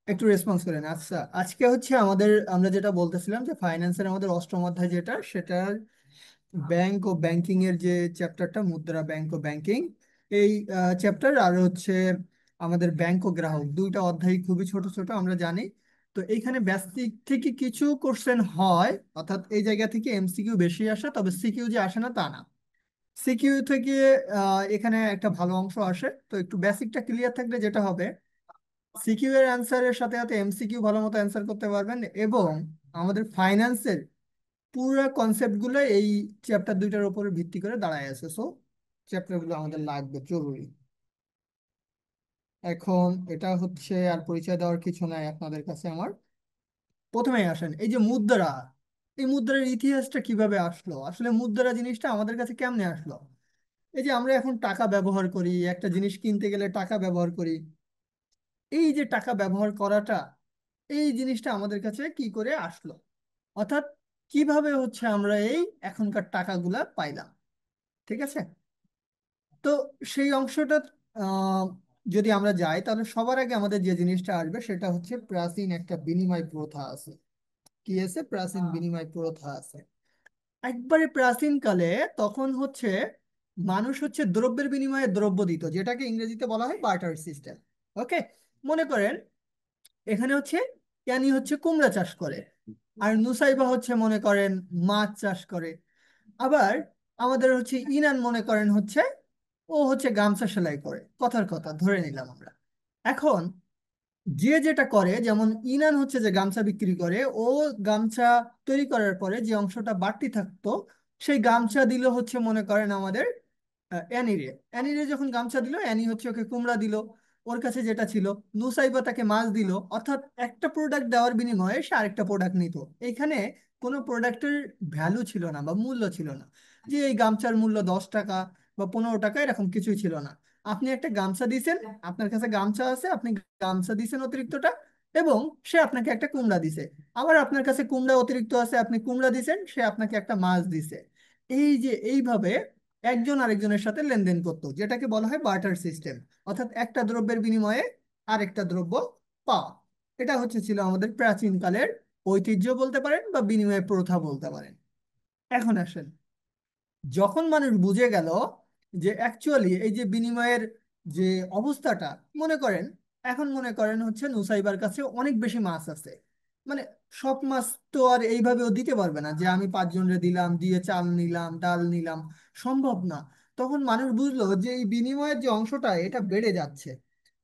একটু রেসপন্স করেন। আচ্ছা, আজকে হচ্ছে আমরা যেটা বলতেছিলাম যে ফাইন্যান্সের আমাদের অষ্টম অধ্যায় যেটা, সেটার ব্যাংক ও ব্যাংকিং এর যে চ্যাপ্টারটা, মুদ্রা, ব্যাংক ও ব্যাংকিং, এই চ্যাপ্টার আর হচ্ছে আমাদের ব্যাংক ও গ্রাহক, দুইটা অধ্যায় খুবই ছোট ছোট আমরা জানি। তো এইখানে বেসিক থেকে কিছু কোশ্চেন হয়, অর্থাৎ এই জায়গা থেকে এমসিকিউ বেশি আসে, তবে সিকিউ যে আসে না তা না। সিকিউ থেকে এখানে একটা ভালো অংশ আসে। তো একটু বেসিকটা ক্লিয়ার থাকলে যেটা হবে, সিকিউ এর অ্যান্সারের সাথে সাথে এমসিকিউ ভালো মতো অ্যান্সার করতে পারবেন, এবং আমাদের ফাইন্যান্সের পুরো কনসেপ্ট গুলো এই চ্যাপ্টার দুইটার উপর ভিত্তি করে দাঁড়ায় আছে। সো চ্যাপ্টার গুলো আমাদের লাগবে, জরুরি। এখন এটা হচ্ছে আর পরিচয় দেওয়ার কিছু নাই আপনাদের কাছে আমার। প্রথমে আসেন, এই যে মুদ্রা, এই মুদ্রার ইতিহাসটা কিভাবে আসলো, আসলে মুদ্রা জিনিসটা আমাদের কাছে কেমনে আসলো। এই যে আমরা এখন টাকা ব্যবহার করি, একটা জিনিস কিনতে গেলে টাকা ব্যবহার করি, এই যে টাকা ব্যবহার করাটা, এই জিনিসটা আমাদের কাছে কি করে আসলো, অর্থাৎ কিভাবে হচ্ছে আমরা এই এখনকার টাকাগুলা পাইলাম। ঠিক আছে? তো সেই অংশটা আহ, যদি আমরা যাই, তাহলে সবার আগে আমাদের যে জিনিসটা আসবে সেটা হচ্ছে প্রাচীন একটা বিনিময় প্রথা আছে। কি আছে? প্রাচীন বিনিময় প্রথা আছে। একবারে প্রাচীন কালে তখন হচ্ছে মানুষ হচ্ছে দ্রব্যের বিনিময়ে দ্রব্য দিত, যেটাকে ইংরেজিতে বলা হয় বার্টার সিস্টেম। ওকে, মনে করেন এখানে হচ্ছে ইয়ানি হচ্ছে কুমড়া চাষ করে, আর নুসাইবা হচ্ছে মনে করেন মাছ চাষ করে। আবার আমাদের হচ্ছে ইনান মনে করেন হচ্ছে, ও হচ্ছে গামছা সেলাই করে, কথার কথা ধরে নিলাম আমরা। এখন যে যেটা করে, যেমন ইনান হচ্ছে যে গামছা বিক্রি করে, ও গামছা তৈরি করার পরে যে অংশটা বাড়তি থাকতো, সেই গামছা দিল হচ্ছে মনে করেন আমাদের অ্যানিরে। অ্যানিরে যখন গামছা দিল, অ্যানি হচ্ছে ওকে কুমড়া দিল। ওর কাছে যেটা ছিল, নুসাইবা তাকে মাছ দিল। অর্থাৎ একটা প্রোডাক্ট দেওয়ার বিনিময়ে সে আরেকটা প্রোডাক্ট নিত। এখানে কোনো প্রোডাক্টের ভ্যালু ছিল না বা মূল্য ছিল না, যে এই গামছার মূল্য 10 টাকা বা 15 টাকা, এরকম কিছুই ছিল না। আপনি একটা গামছা দিছেন, আপনার কাছে গামছা আছে, আপনি গামছা দিছেন অতিরিক্তটা, এবং সে আপনাকে একটা কুমড়া দিছে। আবার আপনার কাছে কুমড়া অতিরিক্ত আছে, আপনি কুমড়া দিছেন, সে আপনাকে একটা মাছ দিছে। এই যে এইভাবে একজন আরেকজনের সাথে লেনদেন করতো, যেটাকে বলা হয় বার্টার সিস্টেম, অর্থাৎ একটা দ্রব্যের বিনিময়ে আরেকটা দ্রব্য পাওয়া। এটা হচ্ছে ছিল আমাদের প্রাচীন কালের ঐতিহ্য বলতে পারেন, বা বিনিময় প্রথা বলতে পারেন। এখন আসেন, যখন মানুষ বুঝে গেল যে অ্যাকচুয়ালি এই যে বিনিময়ের যে অবস্থাটা, মনে করেন এখন মনে করেন হচ্ছে নুসাইবার কাছে অনেক বেশি মাছ আছে, মানে সব মাছ তো আর এইভাবেও দিতে পারবে না যে আমি 5 জনরে দিলাম, দিয়ে চাল নিলাম, ডাল নিলাম, সম্ভব না। তখন মানুষ বুঝলো যে এই বিনিময়ের যে অংশটা, এটা বেড়ে যাচ্ছে।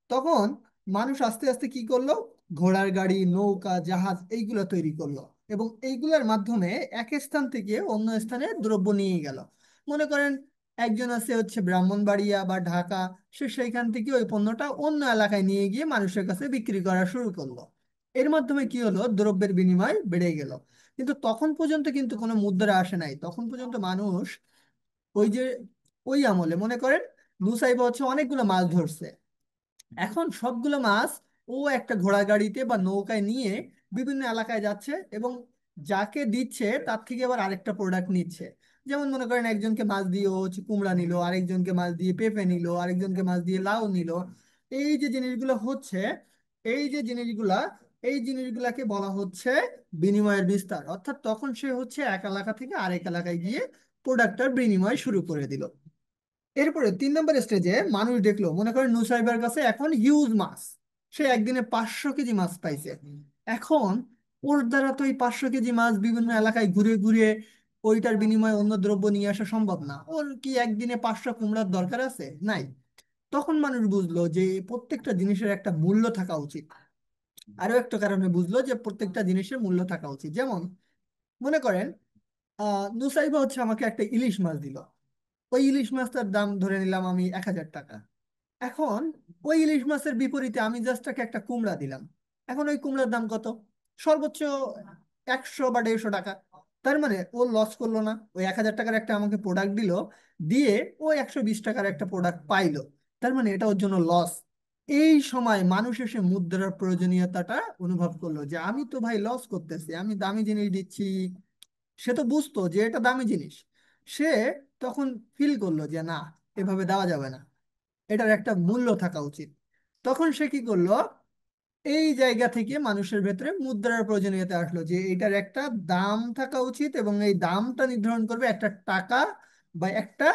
তখন মানুষ আস্তে আস্তে কি করলো, ঘোড়ার গাড়ি, নৌকা, জাহাজ এইগুলো তৈরি করলো, এবং এইগুলোর মাধ্যমে এক স্থান থেকে অন্য স্থানে দ্রব্য নিয়ে গেল। মনে করেন একজন আছে হচ্ছে ব্রাহ্মণবাড়িয়া বা ঢাকা, সে সেইখান থেকে ওই পণ্যটা অন্য এলাকায় নিয়ে গিয়ে মানুষের কাছে বিক্রি করা শুরু করলো। এর মাধ্যমে কি হলো, দ্রব্যের বিনিময় বেড়ে গেল। কিন্তু তখন পর্যন্ত কিন্তু কোনো মুদ্রা আসে নাই। তখন পর্যন্ত মানুষ ওই যে ওই আমলে মনে করেন নুসাইবা হচ্ছে অনেকগুলো মাছ ধরছে, এখন সবগুলো মাছ ও একটা ঘোড়া গাড়িতে বা নৌকায় নিয়ে বিভিন্ন এলাকায় যাচ্ছে, এবং যাকে দিচ্ছে তার থেকে আবার আরেকটা প্রোডাক্ট নিচ্ছে। যেমন মনে করেন একজনকে মাছ দিয়ে ও হচ্ছে কুমড়া নিল, আরেকজনকে মাছ দিয়ে পেঁপে নিল, আরেকজনকে মাছ দিয়ে লাউ নিল। এই যে জিনিসগুলো হচ্ছে, এই যে জিনিসগুলা, এই জিনিসগুলাকে বলা হচ্ছে বিনিময়ের বিস্তার। অর্থাৎ তখন সে হচ্ছে এক এলাকা থেকে আরেক এলাকায় গিয়ে প্রোডাক্টটার বিনিময় শুরু করে দিল। এরপরে 3 নম্বর স্টেজে মানুষ দেখলো, মনে করেন নুসাইবার কাছে এখন হিউজ মাছ, সে একদিনে 500 কেজি মাছ পাইছে। এখন ওর দ্বারা তো এই 500 কেজি মাছ বিভিন্ন এলাকায় ঘুরে ঘুরে ওইটার বিনিময়ে অন্য দ্রব্য নিয়ে আসা সম্ভব না। ওর কি একদিনে 500 কুমড়ার দরকার আছে? নাই। তখন মানুষ বুঝলো যে প্রত্যেকটা জিনিসের একটা মূল্য থাকা উচিত। আরো একটা কারণে বুঝলো যে প্রত্যেকটা জিনিসের মূল্য থাকা উচিত। যেমন মনে করেন নুসাইবা হচ্ছে আমাকে একটা ইলিশ মাছ দিল, ওই ইলিশ মাছটার দাম ধরে নিলাম আমি 1000 টাকা। এখন ওই ইলিশ মাছের বিপরীতে আমি জাস্ট তাকে একটা কুমড়া দিলাম। এখন ওই কুমড়ার দাম কত? সর্বোচ্চ 100 বা 150 টাকা। তার মানে ও লস করলো না, ওই 1000 টাকার একটা আমাকে প্রোডাক্ট দিল, দিয়ে ও 120 টাকার একটা প্রোডাক্ট পাইলো। তার মানে এটা ওর জন্য লস। এই সময় মানুষ এসে মুদ্রার প্রয়োজনীয়তাটা অনুভব করলো, যে আমি তো ভাই লস করতেছি, আমি দামি জিনিস দিচ্ছি। সে তো বুঝতো যে এটা দামি জিনিস। সে তখন ফিল করলো যে না, এভাবে দেওয়া যাবে না, এটার একটা মূল্য থাকা উচিত। তখন সে কি করলো, এই জায়গা থেকে মানুষের ভেতরে মুদ্রার প্রয়োজনীয়তা আসলো যে এটার একটা দাম থাকা উচিত, এবং এই দামটা নির্ধারণ করবে একটা টাকা বা একটা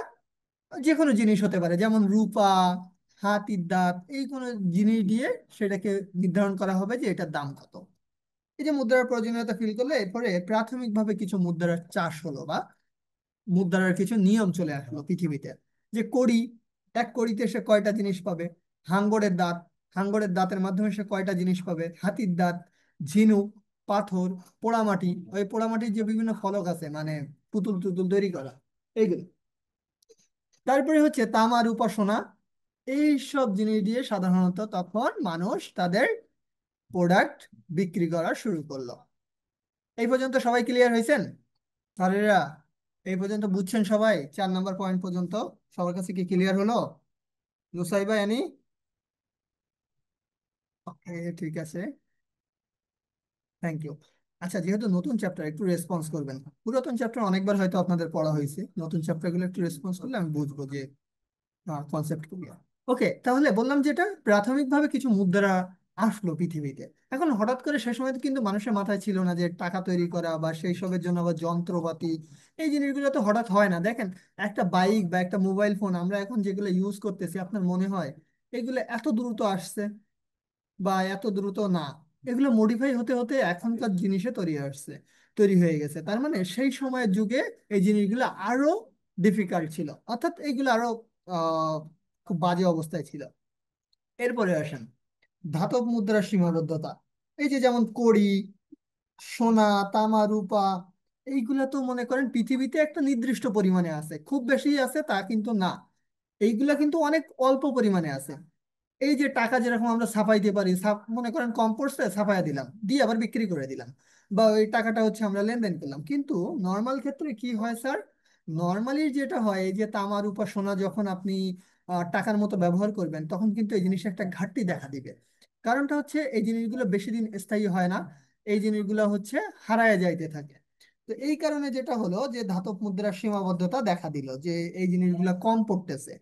যে কোনো জিনিস হতে পারে, যেমন রূপা, হাতির দাঁত, এই কোনো জিনিস দিয়ে সেটাকে নির্ধারণ করা হবে যে এটার দাম কত। এই যে মুদ্রার প্রয়োজনীয়তা ফিল করলে, এরপরে প্রাথমিকভাবে কিছু মুদ্রার চাষ হলো, বা মুদ্রার কিছু নিয়ম চলে আসলো পৃথিবীতে। যে কড়ি, এক কড়িতে সে কয়টা জিনিস পাবে। হাঙ্গরের দাঁত, হাঙ্গরের দাঁতের মাধ্যমে সে কয়টা জিনিস পাবে। হাতির দাঁত, ঝিনুক, পাথর, পোড়ামাটি, ওই পোড়ামাটির যে বিভিন্ন ফলক আছে, মানে পুতুল টুতুল তৈরি করা, এইগুলো। তারপরে হচ্ছে তামা, রূপা, সোনা, এই সব জিনিস দিয়ে সাধারণত তখন মানুষ তাদের প্রোডাক্ট বিক্রি করা শুরু করলো। এই পর্যন্ত সবাই ক্লিয়ার হয়েছেন স্যারেরা? এই পর্যন্ত বুঝছেন সবাই? 4 নম্বর পয়েন্ট পর্যন্ত সবার কাছে কি ক্লিয়ার হলো? নুসাইবা, এনি? ওকে, ঠিক আছে, থ্যাংক ইউ। আচ্ছা, যেহেতু নতুন চ্যাপ্টার, একটু রেসপন্স করবেন। পুরাতন চ্যাপ্টার অনেকবার হয়তো আপনাদের পড়া হয়েছে, নতুন চ্যাপ্টার গুলো একটু রেসপন্স করলে আমি বুঝবো যে কনসেপ্ট ক্লিয়ার। ওকে, তাহলে বললাম যেটা প্রাথমিকভাবে কিছু মুদ্রা আসলো পৃথিবীতে। এখন হঠাৎ করে সে সময় তো কিন্তু মানুষের মাথায় ছিল না যে টাকা তৈরি করা বা সেই সবের জন্য আবার যন্ত্রপাতি, এই জিনিসগুলো তো হঠাৎ হয় না। দেখেন, একটা বাইক বা একটা মোবাইল ফোন আমরা এখন যেগুলো ইউজ করতেছি, আপনার মনে হয় এগুলো এত দ্রুত আসছে? বা এত দ্রুত না। এগুলো মডিফাই হতে হতে এখনকার জিনিসে তৈরি হয়ে গেছে। তার মানে সেই সময়ের যুগে এই জিনিসগুলো আরো ডিফিকাল্ট ছিল, অর্থাৎ এইগুলো আরো আহ খুব বাজে অবস্থায় ছিল। এরপরে আসেন ধাতব মুদ্রার সীমাবদ্ধতা। এই যে যেমন কড়ি, সোনা, তামা, রূপা, এইগুলা তো মনে করেন পৃথিবীতে একটা নির্দিষ্ট পরিমাণে আছে, খুব বেশি আছে তা কিন্তু না। এইগুলা কিন্তু অনেক অল্প পরিমাণে আছে। এই যে টাকা যেরকম আমরা ছাপাইতে পারি, মনে করেন কম পড়ছে, ছাপাইয়া দিলাম, দিয়ে আবার বিক্রি করে দিলাম, বা ওই টাকাটা হচ্ছে আমরা লেনদেন করলাম। কিন্তু নর্মাল ক্ষেত্রে কি হয় স্যার? নর্মালি যেটা হয়, এই যে তামা, রূপা, সোনা যখন আপনি টাকার মতো ব্যবহার করবেন, তখন কিন্তু এই জিনিসের একটা ঘাটতি দেখা দিবে। কারণটা হচ্ছে এই জিনিসগুলো বেশি দিন স্থায়ী হয় না, এই জিনিসগুলো হচ্ছে হারায় যাইতে থাকে। তো এই কারণে যেটা হলো যে ধাতব মুদ্রার সীমাবদ্ধতা দেখা দিল, যে এই জিনিসগুলো কম পড়তেছে।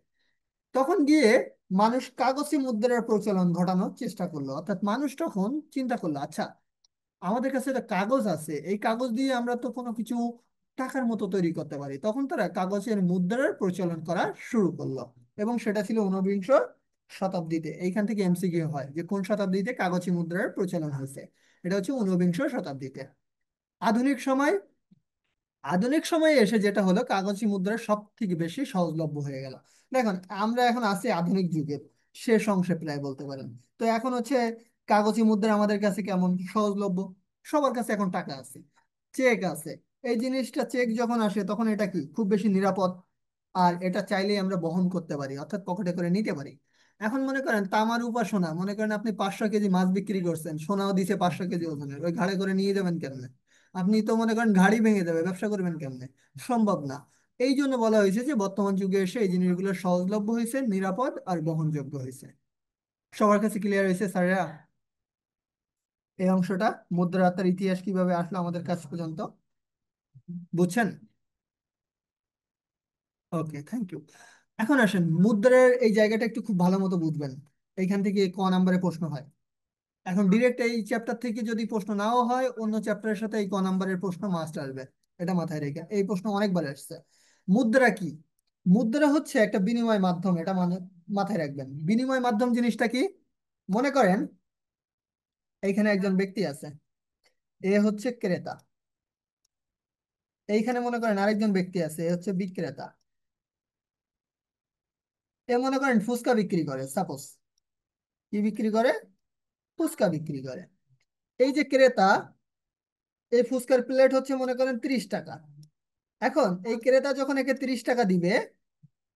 তখন গিয়ে মানুষ কাগজী মুদ্রার প্রচলন ঘটানোর চেষ্টা করলো। অর্থাৎ মানুষ তখন চিন্তা করলো, আচ্ছা, আমাদের কাছে একটা কাগজ আছে, এই কাগজ দিয়ে আমরা তো কোনো কিছু টাকার মতো তৈরি করতে পারি। তখন তারা কাগজের মুদ্রার প্রচলন করা শুরু করলো, এবং সেটা ছিল ঊনবিংশ শতাব্দীতে। এইখান থেকে এমসিকিউ হয় যে কোন শতাব্দীতে কাগজী মুদ্রার প্রচলন হয়েছে। এটা হচ্ছে ঊনবিংশ শতাব্দীতে। আধুনিক সময়, আধুনিক সময়ে এসে যেটা হলো, কাগজী মুদ্রা সব থেকে বেশি সহজলভ্য হয়ে গেল। দেখুন, আমরা এখন আছি আধুনিক যুগের শেষ অংশে প্রায় বলতে পারেন। তো এখন হচ্ছে কাগজী মুদ্রা আমাদের কাছে কেমন সহজলভ্য। সবার কাছে এখন টাকা আছে, চেক আছে। এই জিনিসটা, চেক যখন আসে তখন এটা কি খুব বেশি নিরাপদ, আর এটা চাইলেই আমরা বহন করতে পারি, অর্থাৎ পকেটে করে নিতে পারি। এখন মনে করেন তামার উপর সোনা, মনে করেন আপনি 500 কেজি মাছ বিক্রি করছেন, সোনাও দিছে 500 কেজি ওজনের, ওই ঘাড়ে করে নিয়ে যাবেন কেমনে? আপনি তো মনে করেন ঘাড়ি ভেঙে যাবে, ব্যবসা করবেন কেমনে? সম্ভব না। এই জন্য বলা হয়েছে যে বর্তমান যুগে এসে এই জিনিসগুলো সহজলভ্য হয়েছে, নিরাপদ আর বহনযোগ্য হয়েছে। সবার কাছে ক্লিয়ার হয়েছে স্যারেরা এই অংশটা? মুদ্রার ইতিহাস কিভাবে আসলো আমাদের কাছ পর্যন্ত, বুঝছেন? ওকে, থ্যাংক ইউ। এখন আসেন মুদ্রার এই জায়গাটা একটু খুব ভালো মতো বুঝবেন। এইখান থেকে ক নাম্বারে প্রশ্ন হয়। এখন ডিরেক্ট এই চ্যাপ্টার থেকে যদি প্রশ্ন নাও হয়, অন্য চ্যাপ্টারের সাথে এই ক নাম্বারের প্রশ্ন মাস্ট আসবে। এটা মাথায় রেখে, এই প্রশ্ন অনেকবার আসছে। মুদ্রা কি? মুদ্রা হচ্ছে একটা বিনিময় মাধ্যম, এটা মানে মাথায় রাখবেন। বিনিময় মাধ্যম জিনিসটা কি? মনে করেন এইখানে একজন ব্যক্তি আছে, এ হচ্ছে ক্রেতা। এইখানে মনে করেন আরেকজন ব্যক্তি আছে, এ হচ্ছে বিক্রেতা। এ মনে করেন ফুচকা বিক্রি করে, সাপোজ। কি বিক্রি করে? ফুচকা বিক্রি করে। এই যে ক্রেতা, এই ফুচকার প্লেট হচ্ছে মনে করেন 30 টাকা। এখন এই ক্রেতা যখন একে 30 টাকা দিবে,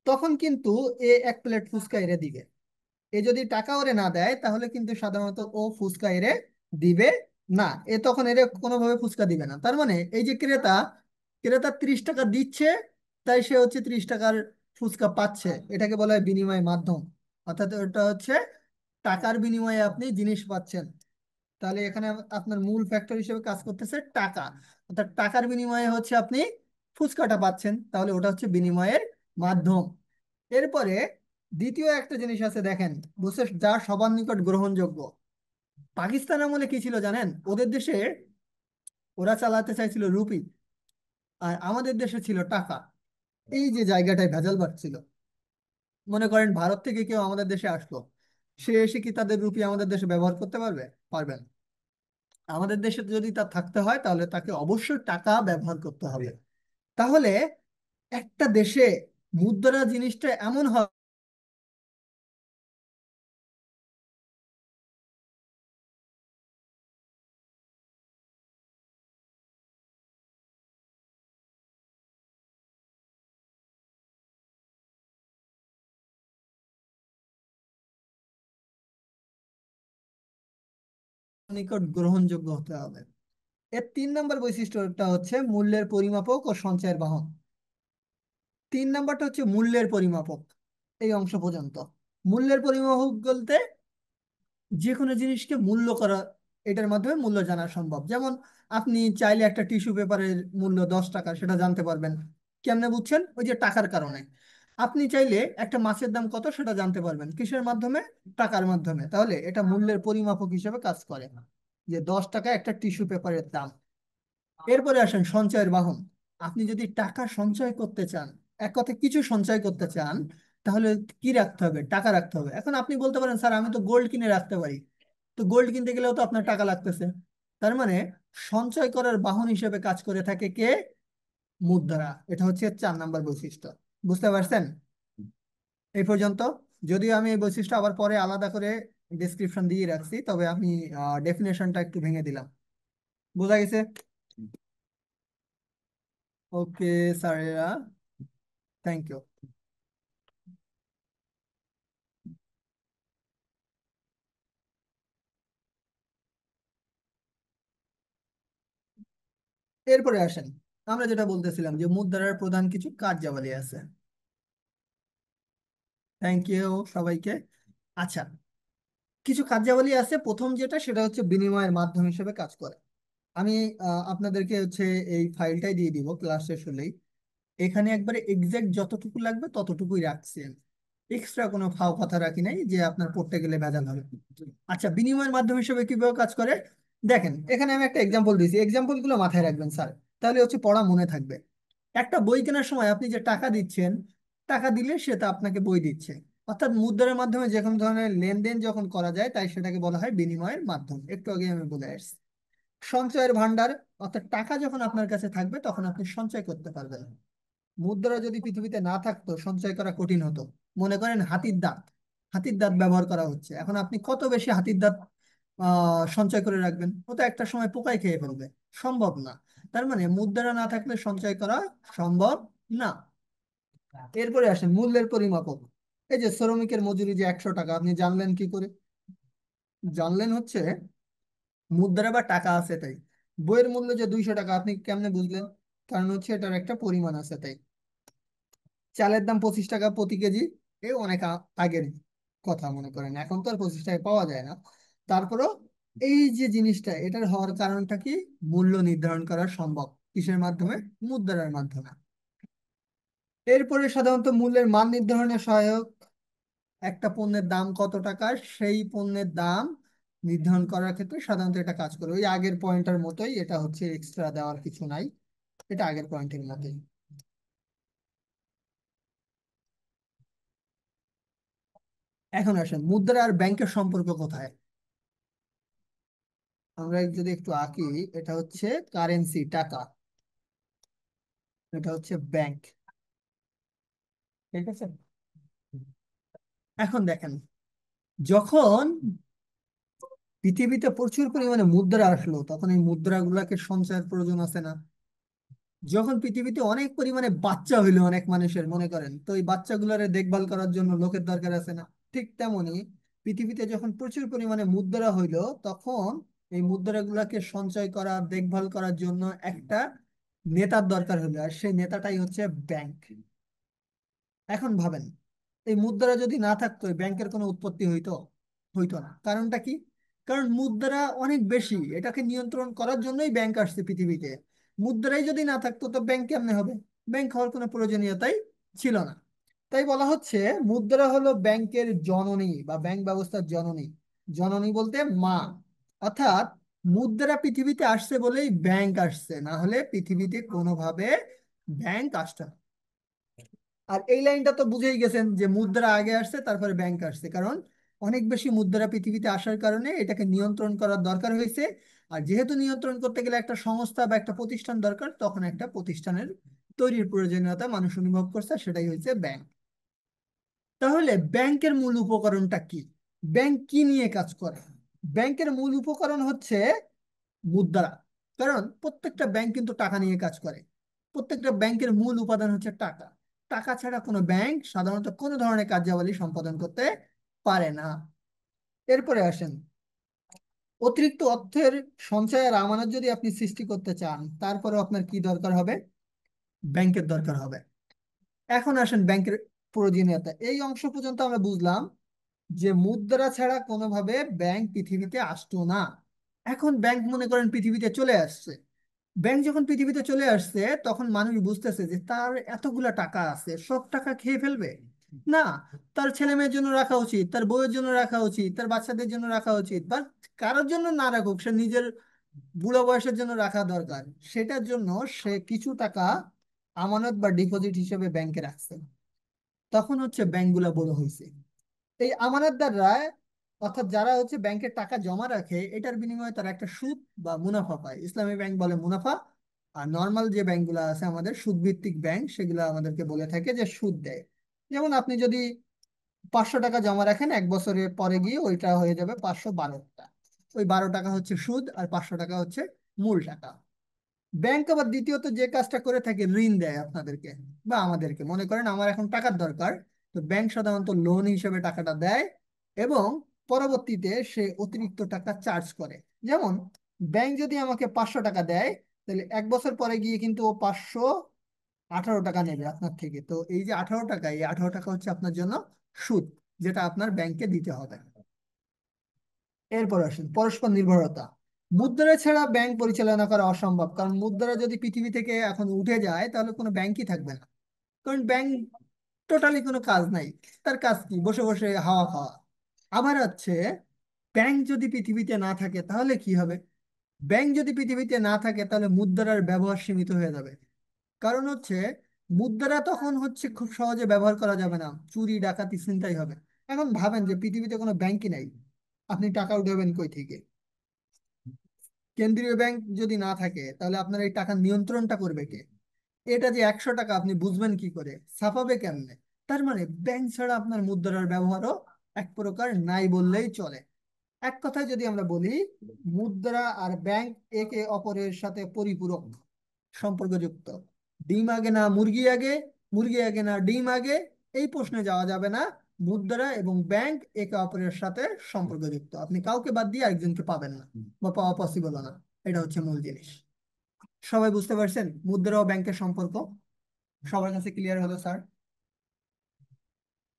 তখন কিন্তু এ এক প্লেট ফুচকা এরে দিবে। এ যদি টাকা ওরে না দেয়, তাহলে কিন্তু সাধারণত ও ফুচকা এরে দিবে না। এ তখন এরে কোনোভাবে ফুচকা দিবে না। তার মানে এই যে ক্রেতা, ক্রেতা 30 টাকা দিচ্ছে, তাই সে হচ্ছে 30 টাকার ফুচকা পাচ্ছে। এটাকে বলা হয় বিনিময় মাধ্যম। অর্থাৎ ওটা হচ্ছে টাকার বিনিময়ে আপনি জিনিস পাচ্ছেন। তাহলে এখানে আপনার মূল ফ্যাক্টর হিসেবে কাজ করতেছে টাকা। অর্থাৎ টাকার বিনিময়ে হচ্ছে আপনি ফুচকাটা পাচ্ছেন, তাহলে ওটা হচ্ছে বিনিময়ের মাধ্যম। এরপরে দ্বিতীয় একটা জিনিস আছে, দেখেন, বলছে যা সবার নিকট গ্রহণযোগ্য। পাকিস্তান আমলে কি ছিল জানেন? ওদের দেশে ওরা চালাতে চাইছিল রুপি, আর আমাদের দেশে ছিল টাকা। এই যে জায়গাটায় ভেজাল বাড়ছিল। মনে করেন ভারত থেকে কেউ আমাদের দেশে আসলো, সে এসে কি তাদের রুপি আমাদের দেশে ব্যবহার করতে পারবে? পারবে না। আমাদের দেশে যদি তা থাকতে হয় তাহলে তাকে অবশ্যই টাকা ব্যবহার করতে হবে। তাহলে একটা দেশে মুদ্রা জিনিসটা এমন হয় নিকট গ্রহণযোগ্য হতে হবে। এর 3 নম্বর বৈশিষ্ট্যটা হচ্ছে মূল্যের পরিমাপক ও সঞ্চয়ের বাহন। 3 নম্বরটা হচ্ছে মূল্যের পরিমাপক। এই অংশ পর্যন্ত মূল্যের পরিমাপক বলতে যে কোনো জিনিসকে মূল্য করা, এটার মাধ্যমে মূল্য জানা সম্ভব। যেমন আপনি চাইলে একটা টিস্যু পেপারের মূল্য 10 টাকা, সেটা জানতে পারবেন। কেমনে বুঝছেন? ওই যে টাকার কারণে। আপনি চাইলে একটা মাছের দাম কত সেটা জানতে পারবেন কিসের মাধ্যমে? টাকার মাধ্যমে। তাহলে এটা মূল্যের পরিমাপক হিসেবে কাজ করে, যে 10 টাকা একটা টিস্যু পেপারের দাম। এরপরে আসেন সঞ্চয়ের বাহন। আপনি যদি টাকা সঞ্চয় করতে চান, এক কথায় কিছু সঞ্চয় করতে চান, তাহলে কি রাখতে হবে? টাকা রাখতে হবে। এখন আপনি বলতে পারেন, স্যার আমি তো গোল্ড কিনে রাখতে পারি। তো গোল্ড কিনতে গেলেও তো আপনার টাকা লাগতেছে। তার মানে সঞ্চয় করার বাহন হিসেবে কাজ করে থাকে কে? মুদ্রা। এটা হচ্ছে 4 নম্বর বৈশিষ্ট্য। বুঝতে পারছেন এই পর্যন্ত? যদিও আমি এই বৈশিষ্ট্য আবার পরে আলাদা করে ডিসক্রিপশন দিয়ে রাখছি, তবে আমি ডেফিনেশনটা একটু ভেঙে দিলাম। বোঝা গেছে? ওকে স্যারেরা, থ্যাংক ইউ। এরপরে আসেন, আমরা যেটা বলতেছিলাম যে মুদ্রার প্রধান কিছু কার্যাবলী আছে। থ্যাংক ইউ সবাইকে। আচ্ছা, কিছু কার্যাবলী আছে। প্রথম যেটা, সেটা হচ্ছে বিনিময়ের মাধ্যম হিসেবে কাজ করে। আমি আপনাদেরকে হচ্ছে এই ফাইলটাই দিয়ে দিব ক্লাস শেষ হলেই। এখানে একবারে এক্সাক্ট যতটুকু লাগবে ততটুকুই রাখছি আমি। এক্সট্রা কোনো ফাও কথা রাখি নাই যে আপনার পড়তে গেলে ভেজাল হবে। আচ্ছা, বিনিময়ের মাধ্যম হিসেবে কিভাবে কাজ করে দেখেন। এখানে আমি একটা এক্সাম্পল দিয়েছি, এক্সাম্পল গুলো মাথায় রাখবেন স্যার, তাহলে হচ্ছে পড়া মনে থাকবে। একটা বই কেনার সময় আপনি যে টাকা দিচ্ছেন, টাকা দিলে সে তা আপনাকে বই দিচ্ছে। অর্থাৎ মুদ্রার মাধ্যমে যে কোনো ধরনের লেনদেন যখন করা যায়, তাই সেটাকে বলা হয় বিনিময়ের মাধ্যম। একটু আগে আমি বলে আসছি। সঞ্চয়ের ভান্ডার, অর্থাৎ টাকা যখন আপনার কাছে থাকবে তখন আপনি সঞ্চয় করতে পারবেন। মুদ্রা যদি পৃথিবীতে না থাকতো, সঞ্চয় করা কঠিন হতো। মনে করেন হাতির দাঁত, হাতির দাঁত ব্যবহার করা হচ্ছে, এখন আপনি কত বেশি হাতির দাঁত সঞ্চয় করে রাখবেন? ও তো একটা সময় পোকায় খেয়ে ফেলবে। সম্ভব না। তার মানে মুদ্রা না থাকলে সঞ্চয় করা সম্ভব না। এরপরে আসেন মূল্যের পরিমাপক। এই যে শ্রমিকের মজুরি যে 100 টাকা, আপনি জানলেন কি করে? জানলেন হচ্ছে মুদ্রা বা টাকা আছে তাই। বইয়ের মূল্য যে 200 টাকা, আপনি কেমনে বুঝলেন? কারণ হচ্ছে এটার একটা পরিমাণ আছে তাই। চালের দাম 25 টাকা প্রতি কেজি, এ অনেক আগের কথা। মনে করেন এখন তো আর 25 টাকায় পাওয়া যায় না। তারপরও এই যে জিনিসটা, এটার হওয়ার কারণটা কি? মূল্য নির্ধারণ করা সম্ভব কিসের মাধ্যমে? মুদ্রার মাধ্যমে। এরপরে সাধারণত মূল্যের মান নির্ধারণে সহায়ক একটা পণ্যের দাম কত টাকা, সেই পণ্যের দাম নির্ধারণ করার ক্ষেত্রে সাধারণত এটা কাজ করে। ওই আগের পয়েন্টের মতোই, এটা হচ্ছে এক্সট্রা দেওয়ার কিছু নাই, এটা আগের পয়েন্টের মতোই। এখন আসেন মুদ্রা আর ব্যাংকের সম্পর্ক কোথায়। আমরা যদি একটু আঁকি, এটা হচ্ছে কারেন্সি, টাকা। এটা হচ্ছে ব্যাংক। ঠিক আছে। এখন দেখেন, যখন পৃথিবীতে প্রচুর পরিমাণে মুদ্রা আসলো, তখন এই মুদ্রাগুলাকে সঞ্চয়ের প্রয়োজন আছে না? যখন পৃথিবীতে অনেক পরিমাণে বাচ্চা হইলো অনেক মানুষের, মনে করেন, তো এই বাচ্চাগুলারে দেখভাল করার জন্য লোকের দরকার আছে না? ঠিক তেমনি পৃথিবীতে যখন প্রচুর পরিমাণে মুদ্রা হইলো, তখন এই মুদ্রাগুলাকে সঞ্চয় করা, দেখভাল করার জন্য একটা নেতার দরকার হলো, আর সেই নেতাটাই হচ্ছে ব্যাংক। এখন ভাবেন, এই মুদ্রা যদি না থাকতো, এই ব্যাংকের কোনো উৎপত্তি হইতো? হইতো না। কারণটা কি? কারণ মুদ্রা অনেক বেশি, এটাকে নিয়ন্ত্রণ করার জন্যই ব্যাংক আসছে পৃথিবীতে। মুদ্রাই যদি না থাকতো তো ব্যাংক কেমনে হবে? ব্যাংক হওয়ার কোনো প্রয়োজনীয়তাই ছিল না। তাই বলা হচ্ছে মুদ্রা হলো ব্যাংকের জননী বা ব্যাংক ব্যবস্থার জননী। জননী বলতে মা। অর্থাৎ মুদ্রা পৃথিবীতে আসছে বলেই ব্যাংক আসছে, না হলে পৃথিবীতে কোনোভাবে ব্যাংক আসতো না। আর এই লাইনটা তো বুঝেই গেছেন যে মুদ্রা আগে আসছে তারপরে ব্যাংক আসছে, কারণ অনেক বেশি মুদ্রা পৃথিবীতে আসার কারণে এটাকে নিয়ন্ত্রণ করার দরকার হয়েছে। আর যেহেতু নিয়ন্ত্রণ করতে গেলে একটা সংস্থা বা একটা প্রতিষ্ঠান দরকার, তখন একটা প্রতিষ্ঠানের তৈরির প্রয়োজনীয়তা মানুষ অনুভব করছে, সেটাই হচ্ছে ব্যাংক। তাহলে ব্যাংকের মূল উপকরণটা কি? ব্যাংক কি নিয়ে কাজ করে? ব্যাংকের মূল উপকরণ হচ্ছে মুদ্রা। কারণ প্রত্যেকটা ব্যাংক কিন্তু টাকা নিয়ে কাজ করে। প্রত্যেকটা ব্যাংকের মূল উপাদান হচ্ছে টাকা। টাকা ছাড়া কোনো ব্যাংক সাধারণত কোনো ধরনের কার্যাবলী সম্পাদন করতে পারে না। এরপরে আসেন, অতিরিক্ত অর্থের সঞ্চয় আর আমানত যদি আপনি সৃষ্টি করতে চান, তারপরে আপনার কি দরকার হবে? ব্যাংকের দরকার হবে। এখন আসেন ব্যাংকের প্রয়োজনীয়তা। এই অংশ পর্যন্ত আমরা বুঝলাম যে মুদ্রা ছাড়া কোনোভাবে ব্যাংক পৃথিবীতে আসতো না। এখন ব্যাংক মনে করেন পৃথিবীতে চলে আসছে। ব্যাংক যখন পৃথিবীতে চলে আসছে, তখন মানুষ বুঝতেছে যে তার এতগুলা টাকা আছে, সব টাকা খেয়ে ফেলবে না। তার ছেলে মেয়ের জন্য রাখা উচিত, তার বউয়ের জন্য রাখা উচিত, তার বাচ্চাদের জন্য রাখা উচিত, বা কারোর জন্য না রাখুক, সে নিজের বুড়ো বয়সের জন্য রাখা দরকার। সেটার জন্য সে কিছু টাকা আমানত বা ডিপোজিট হিসেবে ব্যাংকে রাখছে। তখন হচ্ছে ব্যাংকগুলা বড় হয়েছে। এই আমানতদাররা, অর্থাৎ যারা হচ্ছে ব্যাংকের টাকা জমা রাখে, এটার বিনিময়ে তারা একটা সুদ বা মুনাফা পায়। ইসলামী ব্যাংক বলে মুনাফা। আর নর্মাল যে ব্যাংকগুলো আছে আমাদের সুদ ভিত্তিক ব্যাংক, সেগুলো আমাদেরকে বলে থাকে যে সুদ দেয়। যেমন আপনি যদি 500 টাকা জমা রাখেন, 1 বছরের পরে গিয়ে ওইটা হয়ে যাবে 512 টাকা। ওই 12 টাকা হচ্ছে সুদ, আর 500 টাকা হচ্ছে মূল টাকা। ব্যাংক আবার দ্বিতীয়ত যে কাজটা করে থাকে, ঋণ দেয় আপনাদেরকে বা আমাদেরকে। মনে করেন আমার এখন টাকার দরকার, তো ব্যাংক সাধারণত লোন হিসেবে টাকাটা দেয়, এবং পরবর্তীতে সে অতিরিক্ত টাকা চার্জ করে। যেমন ব্যাংক যদি আমাকে 500 টাকা দেয়, তাহলে 1 বছর পরে গিয়ে কিন্তু ও 518 টাকা নেবে আপনার থেকে। তো এই যে 18 টাকা, এই 18 টাকা হচ্ছে আপনার জন্য সুদ, যেটা আপনার ব্যাংকে দিতে হবে। এরপর আসেন পরস্পর নির্ভরতা। মুদ্রা ছাড়া ব্যাংক পরিচালনা করা অসম্ভব, কারণ মুদ্রা যদি পৃথিবী থেকে এখন উঠে যায়, তাহলে কোনো ব্যাংকই থাকবে না। কারণ ব্যাংক টোটালি কোনো কাজ নাই। তার কাজ কি? বসে বসে হাওয়া খাওয়া। আবার হচ্ছে, ব্যাংক যদি পৃথিবীতে না থাকে তাহলে কি হবে? ব্যাংক যদি পৃথিবীতে না থাকে, তাহলে মুদ্রার ব্যবহার সীমিত হয়ে যাবে। কারণ হচ্ছে, মুদ্রা তখন হচ্ছে খুব সহজে ব্যবহার করা যাবে না, চুরি ডাকাতি ছিনতাই হবে। এখন ভাবেন যে পৃথিবীতে কোনো ব্যাংকই নাই, আপনি টাকা উঠাবেন কই থেকে? কেন্দ্রীয় ব্যাংক যদি না থাকে, তাহলে আপনার এই টাকার নিয়ন্ত্রণটা করবে কে? এটা যে 100 টাকা, আপনি বুঝবেন কি করে? ছাপাবে কেমনে? তার মানে ব্যাংক ছাড়া আপনার মুদ্রার ব্যবহারও এক প্রকার নাই বললেই চলে। এক কথায় যদি আমরা বলি, মুদ্রা আর ব্যাংক একে অপরের সাথে পরিপূরক, সম্পর্কযুক্ত। ডিম আগে না মুরগি আগে, মুরগি আগে না ডিম আগে, এই প্রশ্নে যাওয়া যাবে না। মুদ্রা এবং ব্যাংক একে অপরের সাথে সম্পর্কযুক্ত। আপনি কাউকে বাদ দিয়ে আরেকজনকে পাবেন না, বা পাওয়া পসিবল না। এটা হচ্ছে মূল জিনিস। সবাই বুঝতে পারছেন মুদ্রা ও ব্যাংকের সম্পর্ক? সবার কাছে ক্লিয়ার হলো স্যার?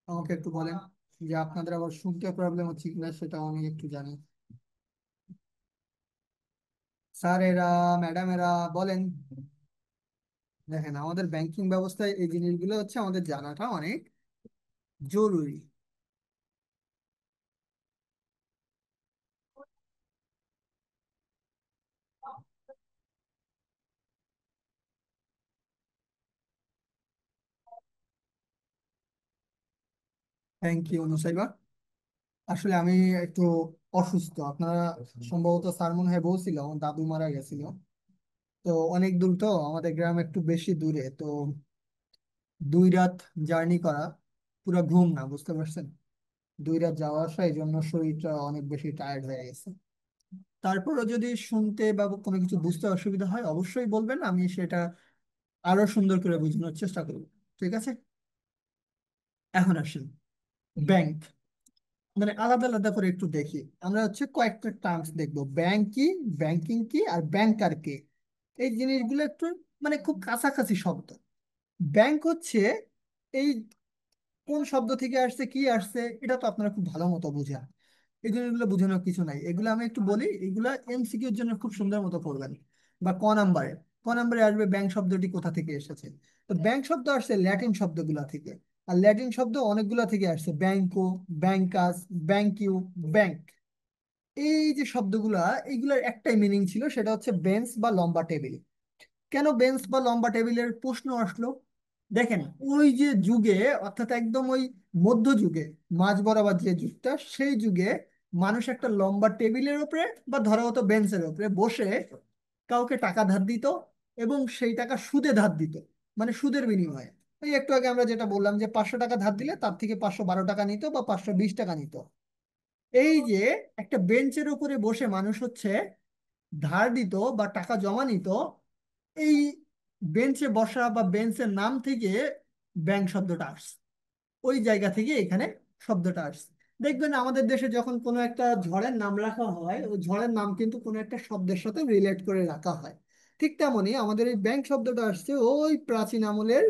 আমাকে একটু বলেন যে আপনাদের আবার শুনতে প্রবলেম হচ্ছে কিনা, সেটাও আমি একটু জানি। স্যারেরা, ম্যাডামেরা, বলেন। দেখেন, আমাদের ব্যাংকিং ব্যবস্থায় এই জিনিসগুলো হচ্ছে আমাদের জানাটা অনেক জরুরি। Thank you Nusaiba. আসলে আমি একটু অসুস্থ। আপনারা সম্ভবত, স্যার মনে হয় বলছিল আমার দাদু মারা গেছিল। তো অনেক দূর, তো আমাদের গ্রাম একটু বেশি দূরে, তো 2 রাত জার্নি করা, পুরো ঘুম না, বুঝতে পারছেন? 2 রাত যাওয়া আসা, এই জন্য শরীরটা অনেক বেশি টায়ার্ড হয়ে গেছে। তারপরও যদি শুনতে বা কোনো কিছু বুঝতে অসুবিধা হয়, অবশ্যই বলবেন, আমি সেটা আরো সুন্দর করে বোঝানোর চেষ্টা করব। ঠিক আছে? এখন আসেন ব্যাংক, মানে আলাদা আলাদা করে একটু দেখি। আমরা হচ্ছে কয়েকটা টার্মস দেখবো: ব্যাংক কি, ব্যাংকিং কি, আর ব্যাংকার কে। এই জিনিসগুলো একটু মানে খুব কাছাকাছি শব্দ। ব্যাংক হচ্ছে, এই কোন শব্দ থেকে আসছে, কি আসছে, এটা তো আপনারা খুব ভালো মতো বুঝেন। এই জিনিসগুলো বোঝানোর কিছু নাই, এগুলো আমি একটু বলি। এগুলা এমসিকিউর জন্য খুব সুন্দর মতো করবেন। বা ক নাম্বারে আসবে ব্যাংক শব্দটি কোথা থেকে এসেছে। তো ব্যাংক শব্দ আসছে ল্যাটিন শব্দগুলা থেকে। আর ল্যাটিন শব্দ অনেকগুলা থেকে আসছে: ব্যাংকো, ব্যাংকাস, ব্যাংকিউ, ব্যাংক। এই যে শব্দগুলা, এইগুলার একটাই মিনিং ছিল, সেটা হচ্ছে বেঞ্চ বা লম্বা টেবিল। কেন বেঞ্চ বা লম্বা টেবিলের প্রশ্ন আসলো? দেখেন, ওই যে যুগে, অর্থাৎ একদম ওই মধ্যযুগে, মাঝ বরাবর যে যুগটা, সেই যুগে মানুষ একটা লম্বা টেবিলের উপরে বা ধরা হতো বেঞ্চের উপরে বসে কাউকে টাকা ধার দিত, এবং সেই টাকা সুদে ধার দিত, মানে সুদের বিনিময়ে। এই একটু আগে আমরা যেটা বললাম যে 500 টাকা ধার দিলে তার থেকে 512 টাকা নিত বা 520 টাকা নিত। এই যে একটা বেঞ্চের উপরে বসে মানুষ হচ্ছে ধার দিত বা টাকা জমা নিত, এই বেঞ্চে বসা বা বেঞ্চের নাম থেকে ব্যাংক শব্দটা আসছে। ওই জায়গা থেকে এখানে শব্দটা আসছে। দেখবেন আমাদের দেশে যখন কোনো একটা ঝড়ের নাম রাখা হয়, ওই ঝড়ের নাম কিন্তু কোনো একটা শব্দের সাথে রিলেট করে রাখা হয়। ঠিক তেমনি আমাদের এই ব্যাংক শব্দটা আসছে ওই প্রাচীন আমলের,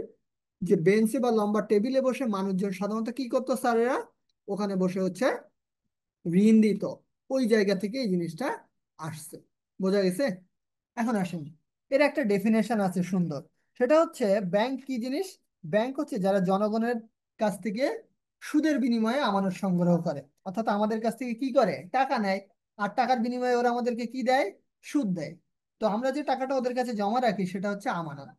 যে বেঞ্চে বা লম্বা টেবিলে বসে মানুষজন সাধারণত কি করতো স্যারেরা, ওখানে বসে হচ্ছে ঋণ দিত। ওই জায়গা থেকে এই জিনিসটা আসছে। বোঝা গেছে? এখন আসেন, এর একটা ডেফিনেশন আছে সুন্দর। সেটা হচ্ছে ব্যাংক কি জিনিস? ব্যাংক হচ্ছে যারা জনগণের কাছ থেকে সুদের বিনিময়ে আমানত সংগ্রহ করে, অর্থাৎ আমাদের কাছ থেকে কি করে, টাকা নেয়। আর টাকার বিনিময়ে ওরা আমাদেরকে কি দেয়? সুদ দেয়। তো আমরা যে টাকাটা ওদের কাছে জমা রাখি সেটা হচ্ছে আমানত।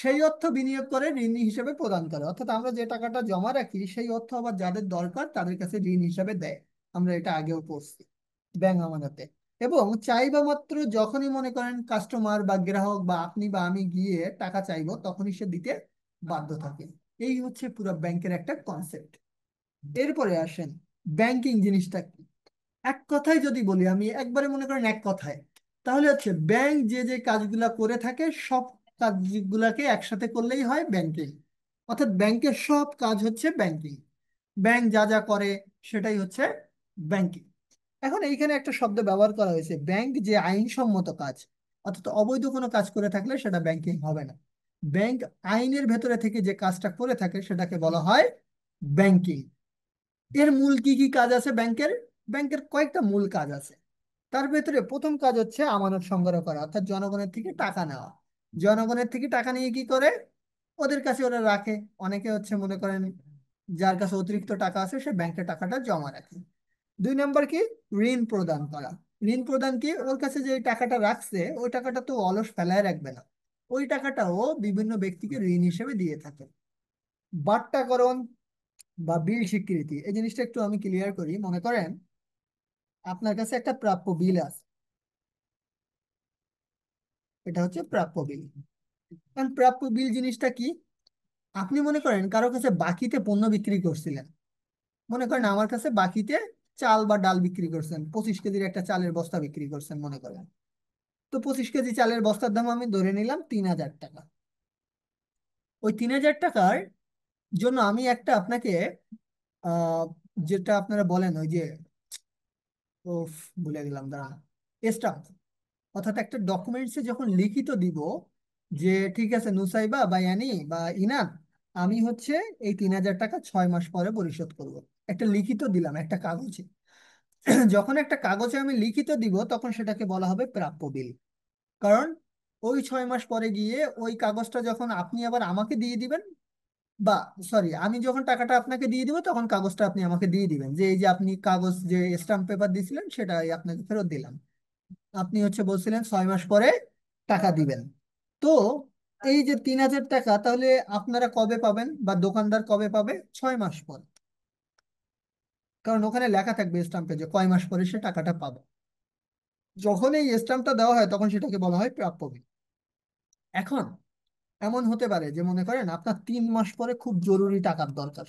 সেই অর্থ বিনিয়োগ করে ঋণ হিসেবে প্রদান করে, অর্থাৎ আমরা যে টাকাটা জমা রাখি সেই অর্থ আবার যাদের দরকার তাদের কাছে ঋণ হিসেবে দেয়। আমরা এটা আগেও পড়ছি ব্যাংক আমানতে। এবং চাইবা মাত্র যখনই মনে করেন কাস্টমার বা গ্রাহক বা আপনি বা আমি গিয়ে টাকা চাইবো, তখনই সে দিতে বাধ্য থাকে। এই হচ্ছে পুরো ব্যাংকের একটা কনসেপ্ট। এরপরে আসেন, ব্যাংকিং জিনিসটা কি। এক কথায় যদি বলি, আমি একবারে মনে করেন এক কথায়, তাহলে হচ্ছে ব্যাংক যে যে কাজগুলা করে থাকে সব কাজগুলাকে একসাথে করলেই হয় ব্যাংকিং। অর্থাৎ ব্যাংকের সব কাজ হচ্ছে ব্যাংকিং। ব্যাংক যা যা করে সেটাই হচ্ছে ব্যাংকিং। এখন এইখানে একটা শব্দ ব্যবহার করা হয়েছে, ব্যাংক যে আইনসম্মত কাজ, অর্থাৎ অবৈধ কোনো কাজ করে থাকলে সেটা ব্যাংকিং হবে না। ব্যাংক আইনের ভেতরে থেকে যে কাজটা করে থাকে সেটাকে বলা হয় ব্যাংকিং। এর মূল কি কি কাজ আছে ব্যাংকের? ব্যাংকের কয়েকটা মূল কাজ আছে। তার ভেতরে প্রথম কাজ হচ্ছে আমানত সংগ্রহ করা, অর্থাৎ জনগণের থেকে টাকা নেওয়া। জনগণের থেকে টাকা নিয়ে কি করে? ওদের কাছে ওরা রাখে। অনেকে হচ্ছে মনে করেন যার কাছে অতিরিক্ত টাকা আছে সে ব্যাংকে টাকাটা জমা রাখে। দুই নাম্বার কি? ঋণ প্রদান করা। ঋণ প্রদান কি? ওর কাছে যে টাকাটা রাখছে ওই টাকাটা তো অলস ফেলায় রাখবে না, ওই টাকাটাও বিভিন্ন ব্যক্তিকে ঋণ হিসেবে দিয়ে থাকে। বাট্টাকরণ বা বিল স্বীকৃতি, এই জিনিসটা একটু আমি ক্লিয়ার করি। মনে করেন আপনার কাছে একটা প্রাপ্য বিল আছে, এটা হচ্ছে প্রাপ্য বিল। কারণ প্রাপ্য বিল জিনিসটা কি? আপনি মনে করেন কারো কাছে বাকিতে পণ্য বিক্রি করছিলেন। মনে করেন আমার কাছে বাকিতে চাল বা ডাল বিক্রি করছেন, 25 কেজির একটা চালের বস্তা বিক্রি করছেন মনে করেন। তো 25 কেজি চালের বস্তার দাম আমি ধরে নিলাম 3000 টাকা। ওই 3000 টাকার জন্য আমি একটা আপনাকে আহ যেটা আপনারা বলেন ওই যে, ওফ, ভুলে গেলাম, দাঁড়ান, স্টাম্প, অর্থাৎ একটা ডকুমেন্টসে যখন লিখিত দিব যে ঠিক আছে নুসাইবা বা ইয়ানি বা ইনান, আমি হচ্ছে এই 3000 টাকা 6 মাস পরে পরিশোধ করব, একটা লিখিত দিলাম একটা কাগজে। যখন একটা কাগজে আমি লিখিত দিব তখন সেটাকে বলা হবে প্রাপ্য বিল। কারণ ওই 6 মাস পরে গিয়ে ওই কাগজটা যখন আপনি আবার আমাকে দিয়ে দিবেন, বা সরি, আমি যখন টাকাটা আপনাকে দিয়ে দিব তখন কাগজটা আপনি আমাকে দিয়ে দিবেন, যে এই যে আপনি কাগজ যে স্টাম্প পেপার দিয়েছিলেন সেটাই আপনাকে ফেরত দিলাম। আপনি হচ্ছে বলছিলেন 6 মাস পরে টাকা দিবেন। তো এই যে 3000 টাকা তাহলে আপনারা কবে পাবেন বা দোকানদার কবে পাবে? 6 মাস পর। কারণ ওখানে লেখা থাকবে স্টাম্পে যে কয় মাস পরে সে টাকাটা পাবে। যখন এই স্টাম্পটা দেওয়া হয় তখন সেটাকে বলা হয় প্রাপ্য বিল। এখন এমন হতে পারে যে মনে করেন আপনার 3 মাস পরে খুব জরুরি টাকার দরকার,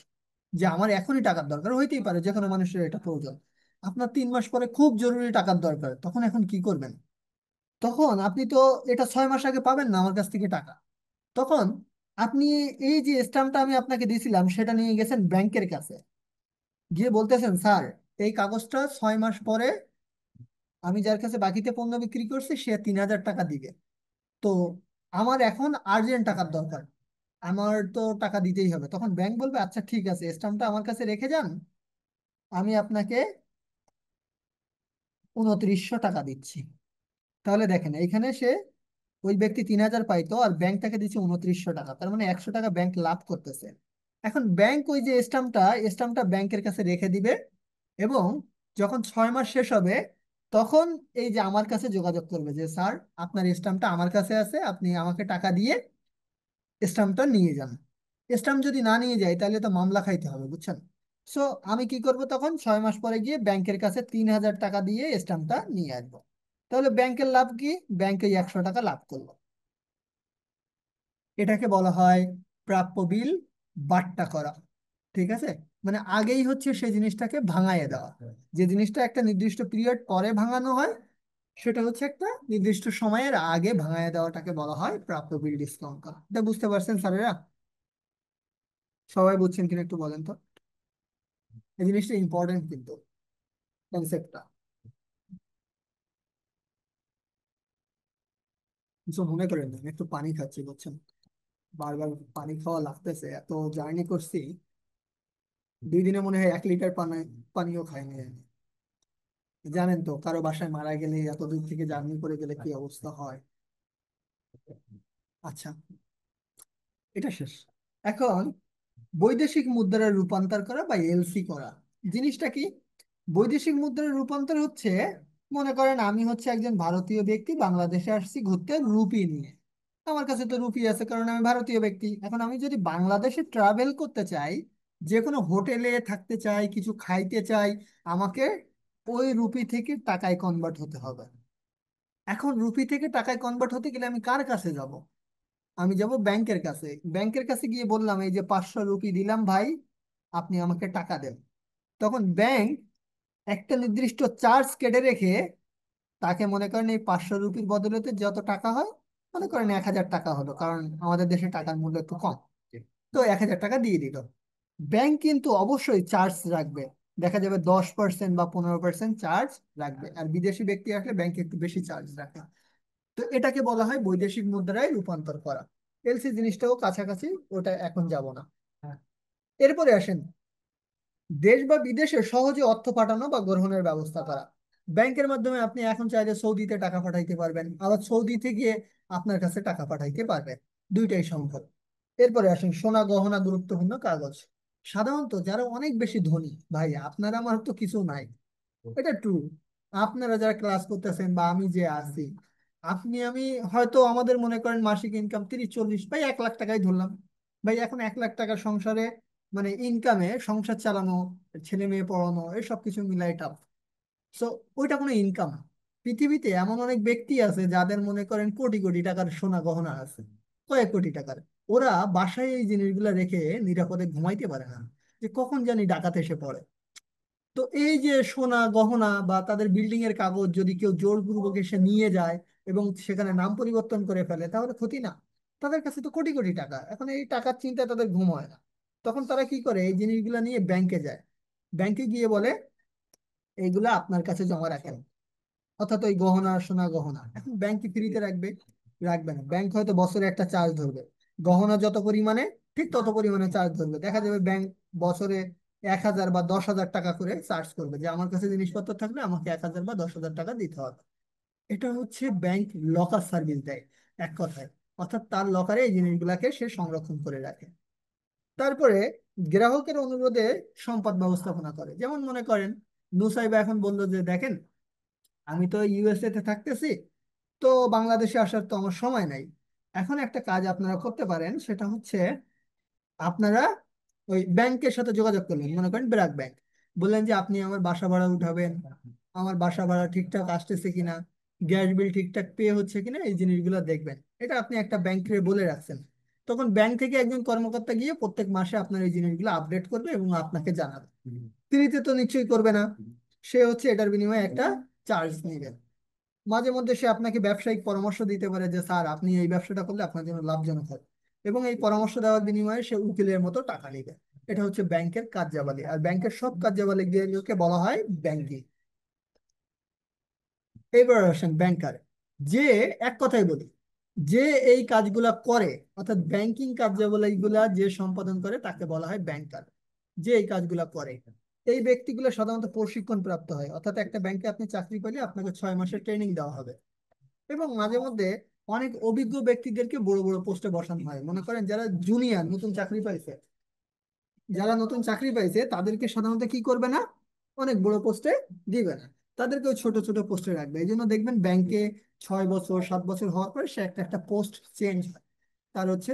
যে আমার এখনই টাকার দরকার, হইতেই পারে যে কোনো মানুষের এটা প্রয়োজন। আপনার 3 মাস পরে খুব জরুরি টাকার দরকার, তখন এখন কি করবেন? তখন আপনি তো এটা 6 মাস আগে পাবেন না আমার কাছ থেকে টাকা। তখন আপনি এই যে স্ট্যাম্পটা আমি আপনাকে দিয়েছিলাম সেটা নিয়ে গেছেন ব্যাংকের কাছে, গিয়ে বলতেছেন স্যার এই কাগজটা 6 মাস পরে আমি যার কাছে বাকিতে পণ্য বিক্রি করছি সে 3000 টাকা দিবে। তো আমার এখন আর্জেন্ট টাকার দরকার, আমার তো টাকা দিতেই হবে। তখন ব্যাংক বলবে আচ্ছা ঠিক আছে স্ট্যাম্পটা আমার কাছে রেখে যান, আমি আপনাকে 2900 টাকা দিচ্ছি। তাহলে দেখেন এইখানে সে, ওই ব্যক্তি 3000 পাইতো আর ব্যাংক তাকে দিচ্ছে 2900 টাকা, তার মানে 100 টাকা ব্যাংক লাভ করতেছে। এখন ব্যাংক ওই যে স্ট্যাম্পটা ব্যাংকের কাছে রেখে দিবে, এবং যখন 6 মাস শেষ হবে তখন এই যে আমার কাছে যোগাযোগ করবে যে স্যার আপনার স্ট্যাম্পটা আমার কাছে আছে, আপনি আমাকে টাকা দিয়ে স্ট্যাম্পটা নিয়ে যান। স্ট্যাম্প যদি না নিয়ে যাই তাহলে তো মামলা খাইতে হবে, বুঝছেন? সো আমি কি করব, তখন 6 মাস পরে গিয়ে ব্যাংকের কাছে 3,000 টাকা দিয়ে স্ট্যাম্পটা নিয়ে আসবো। তাহলে ব্যাংকের লাভ কি? ব্যাংকে 100 টাকা লাভ করলো। এটাকে বলা হয় প্রাপ্য বিল বাট্টা করা। ঠিক আছে? মানে আগেই হচ্ছে সেই জিনিসটাকে ভাঙাইয়ে দেওয়া। যে জিনিসটা একটা নির্দিষ্ট পিরিয়ড পরে ভাঙানো হয় সেটা হচ্ছে একটা নির্দিষ্ট সময়ের আগে ভাঙাইয়ে দেওয়াটাকে বলা হয় প্রাপ্য বিল ডিসকাউন্ট করা। এটা বুঝতে পারছেন স্যারেরা? সবাই বুঝছেন কিনা একটু বলেন তো। এই জিনিসটা ইম্পর্টেন্ট কিন্তু, কনসেপ্টটা। কিছু মনে করেন না, আমি একটু পানি খাচ্ছি, বুঝছেন? বারবার পানি খাওয়া লাগতেছে, এত জার্নি করছি। 2 দিনে মনে হয় 1 লিটার পানিও খাইনি আমি। জানেন তো কারো বাসায় মারা গেলে এত দূর থেকে জার্নি করে গেলে কি অবস্থা হয়। আচ্ছা, এটা শেষ। এখন বৈদেশিক মুদ্রার রূপান্তর করা বা এলসি করা জিনিসটা কি? বৈদেশিক মুদ্রার রূপান্তর হচ্ছে, মনে করেন আমি হচ্ছে একজন ভারতীয় ব্যক্তি, বাংলাদেশে আসছি ঘুরতে রুপি নিয়ে। আমার কাছে তো রুপি আছে কারণ আমি ভারতীয় ব্যক্তি। এখন আমি যদি বাংলাদেশে ট্রাভেল করতে চাই, যে কোনো হোটেলে থাকতে চাই, কিছু খাইতে চাই, আমাকে ওই রুপি থেকে টাকায় কনভার্ট হতে হবে। এখন রুপি থেকে টাকায় কনভার্ট হতে গেলে আমি কার কাছে যাব? আমি যাব ব্যাংকের কাছে। ব্যাংকের কাছে গিয়ে বললাম এই যে 500 রুপি দিলাম ভাই, আপনি আমাকে টাকা দেন। তখন ব্যাংক একটা নির্দিষ্ট চার্জ কেটে রেখে তাকে, মনে করেন এই 500 রুপির বদলেতে যত টাকা হয়, মনে করেন 1,000 টাকা হলো, কারণ আমাদের দেশে টাকার মূল্য একটু কম, তো 1,000 টাকা দিয়ে দিল। ব্যাংক কিন্তু অবশ্যই চার্জ রাখবে। দেখা যাবে 10% বা 15% চার্জ রাখবে, আর বিদেশি ব্যক্তি আসলে ব্যাংক একটু বেশি চার্জ রাখে। তো এটাকে বলা হয় বৈদেশিক মুদ্রায় রূপান্তর করা। এলসি জিনিসটাও কাছাকাছি, ওটা এখন যাব না। এরপরে আসেন দেশ বা বিদেশে সহজে অর্থ পাঠানো বা গ্রহণের ব্যবস্থা করা। ব্যাংকের মাধ্যমে আপনি এখন চাইলে সৌদিতে টাকা পাঠাইতে পারবেন, আবার সৌদি থেকে আপনার কাছে টাকা পাঠাইতে পারবেন, দুইটাই সম্ভব। এরপরে আসেন সোনা গহনা গুরুত্বপূর্ণ কাগজ। সাধারণত যারা অনেক বেশি ধনী, ভাই আপনার আমার তো কিছু নাই, এটা ট্রু। আপনারা যারা ক্লাস করতেছেন বা আমি যে আছি, আপনি আমি হয়তো আমাদের মনে করেন মাসিক ইনকাম 30-40 ভাই 1 লাখ টাকাই ধরলাম। ভাই এখন 1 লাখ টাকা সংসারে মানে ইনকামে সংসার চালানো, ছেলে মেয়ে পড়ানো, এই সব কিছু মিলাই টাফ। সো ওইটা কোনো ইনকাম না। পৃথিবীতে এমন অনেক ব্যক্তি আছে যাদের মনে করেন কোটি কোটি টাকার সোনা গহনা আছে, কয়েক কোটি টাকার। ওরা বাসায় এই জিনিসগুলা রেখে নিরাপদে ঘুমাইতে পারে না, যে কখন জানি ডাকাত এসে পড়ে। তো এই যে সোনা গহনা বা তাদের বিল্ডিং এর কাগজ যদি কেউ জোরপূর্বক এসে নিয়ে যায় এবং সেখানে নাম পরিবর্তন করে ফেলে, তাহলে ক্ষতি না? তাদের কাছে তো কোটি কোটি টাকা, এখন এই টাকার চিন্তায় তাদের ঘুম হয় না। তখন তারা কি করে, এই জিনিসগুলো নিয়ে ব্যাংকে যায়। ব্যাংকে গিয়ে বলে এইগুলা আপনার কাছে জমা রাখেন, অর্থাৎ ওই গহনা সোনা গহনা। এখন ব্যাংক কি ফ্রিতে রাখবে? রাখবে না। ব্যাংক হয়তো বছরে একটা চার্জ ধরবে, গহনা যত পরিমাণে ঠিক তত পরিমাণে চার্জ ধরবে। দেখা যাবে ব্যাংক বছরে 1,000 বা 10,000 টাকা করে চার্জ করবে, যে আমার কাছে জিনিসপত্র থাকলে আমাকে 1,000 বা 10,000 টাকা দিতে হবে। এটা হচ্ছে ব্যাংক লকার সার্ভিস দেয় এক কথায়, অর্থাৎ তার লকারে এই জিনিসগুলাকে সে সংরক্ষণ করে রাখে। তারপরে গ্রাহকের অনুরোধে সম্পদ ব্যবস্থাপনা করে। যেমন মনে করেন নুসাইবা এখন বললো যে দেখেন আমি তো ইউএসএ তে থাকতেছি, তো বাংলাদেশে আসার তো আমার সময় নাই। এখন একটা কাজ আপনারা করতে পারেন, সেটা হচ্ছে আপনারা ওই ব্যাংকের সাথে যোগাযোগ করলেন, মনে করেন ব্র্যাক ব্যাংক, বললেন যে আপনি আমার বাসা ভাড়া উঠাবেন, আমার বাসা ভাড়া ঠিকঠাক আসতেছে কিনা, গ্যাস বিল ঠিকঠাক পে হচ্ছে কিনা, এই জিনিসগুলো দেখবেন। এটা আপনি একটা ব্যাংকে বলে রাখছেন। তখন ব্যাংক থেকে একজন কর্মকর্তা গিয়ে প্রত্যেক মাসে আপনার এই জিনিসগুলো আপডেট করবে এবং আপনাকে জানাবে। ফ্রিতে তো নিশ্চয়ই করবে না, সে হচ্ছে এটার বিনিময়ে একটা চার্জ নেবে। মাঝে মধ্যে সে আপনাকে ব্যবসায়িক পরামর্শ দিতে পারে যে স্যার আপনি এই ব্যবসাটা করলে আপনার জন্য লাভজনক হবে, এবং এই পরামর্শ দেওয়ার বিনিময়ে সে উকিলের মতো টাকা নেবে। এটা হচ্ছে ব্যাংকের কার্যাবলী, আর ব্যাংকের সব কার্যাবলী গুলোকে বলা হয় ব্যাংকিং। এবার আসেন ব্যাংকার, যে এক কথাই বলি, যে এই কাজগুলা করে, অর্থাৎ ব্যাংকিং কার্যাবলী গুলা যে সম্পাদন করে তাকে বলা হয় ব্যাংকার। যে এই কাজগুলা করে, এই ব্যক্তিগুলো সাধারণত প্রশিক্ষণ প্রাপ্ত হয়, অর্থাৎ একটা ব্যাংকে আপনি চাকরি পেলে আপনাকে 6 মাসের ট্রেনিং দেওয়া হবে। এবং মাঝে মধ্যে অনেক অভিজ্ঞ ব্যক্তিদেরকে বড় বড় পোস্টে বসানো হয়। মনে করেন যারা জুনিয়র নতুন চাকরি পাইছে, যারা নতুন চাকরি পাইছে তাদেরকে সাধারণত কি করবে না, অনেক বড় পোস্টে দিবে না, তাদেরকেও ছোট ছোট পোস্টে রাখবে। এই জন্য দেখবেন ব্যাংকে 6 বছর 7 বছর হওয়ার পরে সে একটা একটা পোস্ট চেঞ্জ হয়, তার হচ্ছে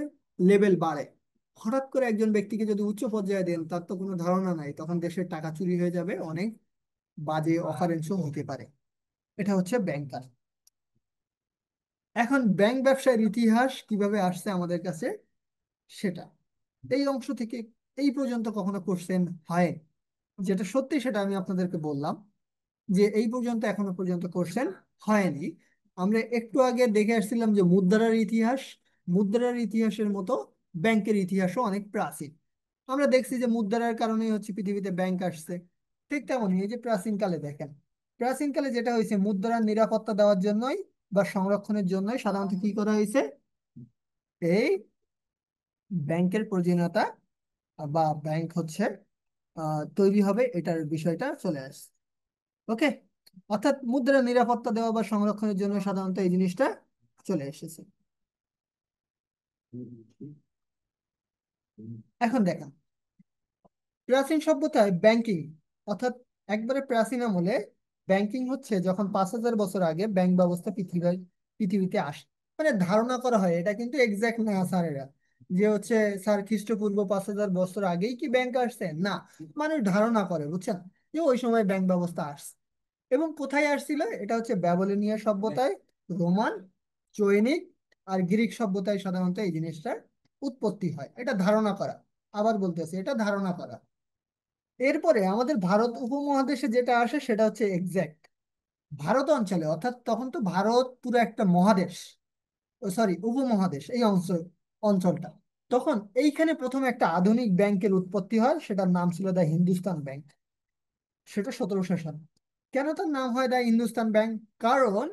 লেভেল বাড়ে। হঠাৎ করে একজন ব্যক্তিকে যদি উচ্চ পর্যায়ে দেন, তার তো কোনো ধারণা নাই, তখন দেশের টাকা চুরি হয়ে যাবে, অনেক বাজে অকারেন্সও হতে পারে। এটা হচ্ছে ব্যাংকার। এখন ব্যাংক ব্যবসায়ের ইতিহাস কিভাবে আসছে আমাদের কাছে, সেটা এই অংশ থেকে এই পর্যন্ত কখনো কোশ্চেন হয়, যেটা সত্যি সেটা আমি আপনাদেরকে বললাম, যে এই পর্যন্ত এখনো পর্যন্ত কোশ্চেন হয়নি। আমরা একটু আগে দেখে আসছিলাম যে মুদ্রার ইতিহাস, মুদ্রার ইতিহাসের মতো ব্যাংকের ইতিহাসও অনেক প্রাচীন। আমরা দেখছি যে মুদ্রার কারণেই হচ্ছে পৃথিবীতে ব্যাংক আসছে। ঠিক তেমনই এই যে প্রাচীনকালে দেখেন, প্রাচীনকালে যেটা হয়েছে, মুদ্রার নিরাপত্তা দেওয়ার জন্যই বা সংরক্ষণের জন্যই সাধারণত কি করা হয়েছে, এই ব্যাংকের প্রয়োজনীয়তা বা ব্যাংক হচ্ছে তৈরি হবে, এটার বিষয়টা চলে আসছে। ওকে, অর্থাৎ মুদ্রার নিরাপত্তা দেওয়া বা সংরক্ষণের জন্য সাধারণত এই জিনিসটা চলে এসেছে। এখন দেখেন, প্রাচীন সভ্যতায় ব্যাংকিং, অর্থাৎ একবারে প্রাচীন আমলে ব্যাংকিং হচ্ছে যখন 5,000 বছর আগে ব্যাংক ব্যবস্থা পৃথিবীতে আসে। মানে ধারণা করা হয়, এটা কিন্তু এক্সাক্ট না স্যারেরা, যে হচ্ছে স্যার খ্রিস্টপূর্ব 5,000 বছর আগেই কি ব্যাংক আসছে, না, মানুষ ধারণা করে, বুঝছেন, যে ওই সময় ব্যাংক ব্যবস্থা আসছে। এবং কোথায় আসছিল, এটা হচ্ছে ব্যাবিলনীয় সভ্যতায়, রোমান, চৈনিক আর গ্রিক সভ্যতায় সাধারণত এই জিনিসটার উৎপত্তি হয়, এটা ধারণা করা। আবার বলতেছি, এটা ধারণা করা। এরপরে আমাদের ভারত উপমহাদেশে যেটা আসে সেটা হচ্ছে এক্সাক্ট ভারত অঞ্চলে, অর্থাৎ তখন তো ভারত পুরো একটা মহাদেশ, সরি উপমহাদেশ, এই অঞ্চলটা, তখন এইখানে প্রথমে একটা আধুনিক ব্যাংকের উৎপত্তি হয়, সেটার নাম ছিল দা হিন্দুস্তান ব্যাংক। সেটা 1700 সাল। কেন তার নাম হয় দা হিন্দুস্তান ব্যাংক? কারণ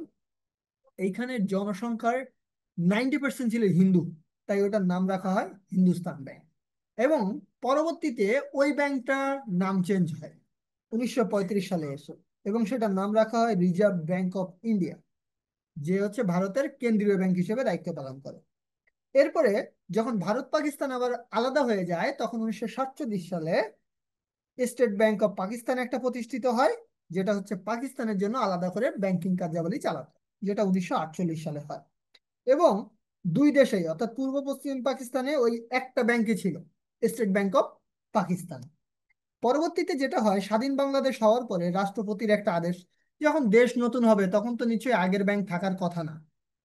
এইখানের জনসংখ্যার 90% ছিল হিন্দু, তাই ওটার নাম রাখা হয় হিন্দুস্তান ব্যাংক। এবং পরবর্তীতে ওই ব্যাংকটার নাম চেঞ্জ হয় 1935 সালে এসে, এবং সেটার নাম রাখা হয় রিজার্ভ ব্যাংক অফ ইন্ডিয়া, যে হচ্ছে ভারতের কেন্দ্রীয় ব্যাংক হিসেবে দায়িত্ব পালন করে। এরপরে যখন ভারত পাকিস্তান আবার আলাদা হয়ে যায়, তখন 1947 সালে স্টেট ব্যাংক অফ পাকিস্তান একটা প্রতিষ্ঠিত হয়, যেটা হচ্ছে পাকিস্তানের জন্য আলাদা করে ব্যাংকিং কার্যাবলী চালাতো, যেটা 1948 সালে হয়। এবং দুই দেশেই, অর্থাৎ পূর্ব পশ্চিম পাকিস্তানে ওই একটা ব্যাংকই ছিল, স্টেট ব্যাংক অফ পাকিস্তান। পরবর্তীতে যেটা হয়, স্বাধীন বাংলাদেশ হওয়ার পরে রাষ্ট্রপতির একটা আদেশ, যখন দেশ নতুন হবে তখন তো নিশ্চয়ই আগের ব্যাংক থাকার কথা না,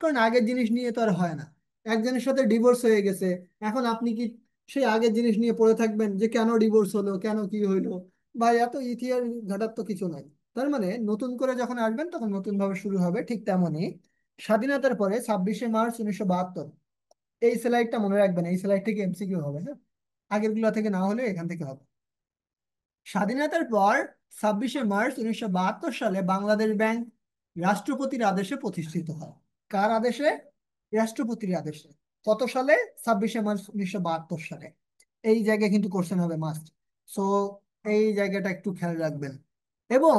কারণ আগের জিনিস নিয়ে তো আর হয় না। একজনের সাথে ডিভোর্স হয়ে গেছে, এখন আপনি কি সেই আগের জিনিস নিয়ে পড়ে থাকবেন যে কেন ডিভোর্স হলো, কেন কি হইলো, বা এত ইতিহাস ঘাটার তো কিছু নাই। তার মানে নতুন করে যখন আসবেন তখন নতুন ভাবে শুরু হবে। ঠিক তেমনই স্বাধীনতার পরে 26শে মার্চ 1972, এই স্লাইডটা মনে রাখবেন, এই স্লাইড থেকে এমসিকিউ হবে, হ্যাঁ, আগের গুলা থেকে না হলে এখান থেকে হবে। স্বাধীনতার পর 26শে মার্চ 1972 সালে বাংলাদেশ ব্যাংক রাষ্ট্রপতির আদেশে প্রতিষ্ঠিত হয়। কার আদেশে? রাষ্ট্রপতির আদেশে। কত সালে? 26শে মার্চ 1972 সালে। এই জায়গায় কিন্তু কোশ্চেন হবে মাস্ট। সো এই জায়গাটা একটু খেয়াল রাখবেন। এবং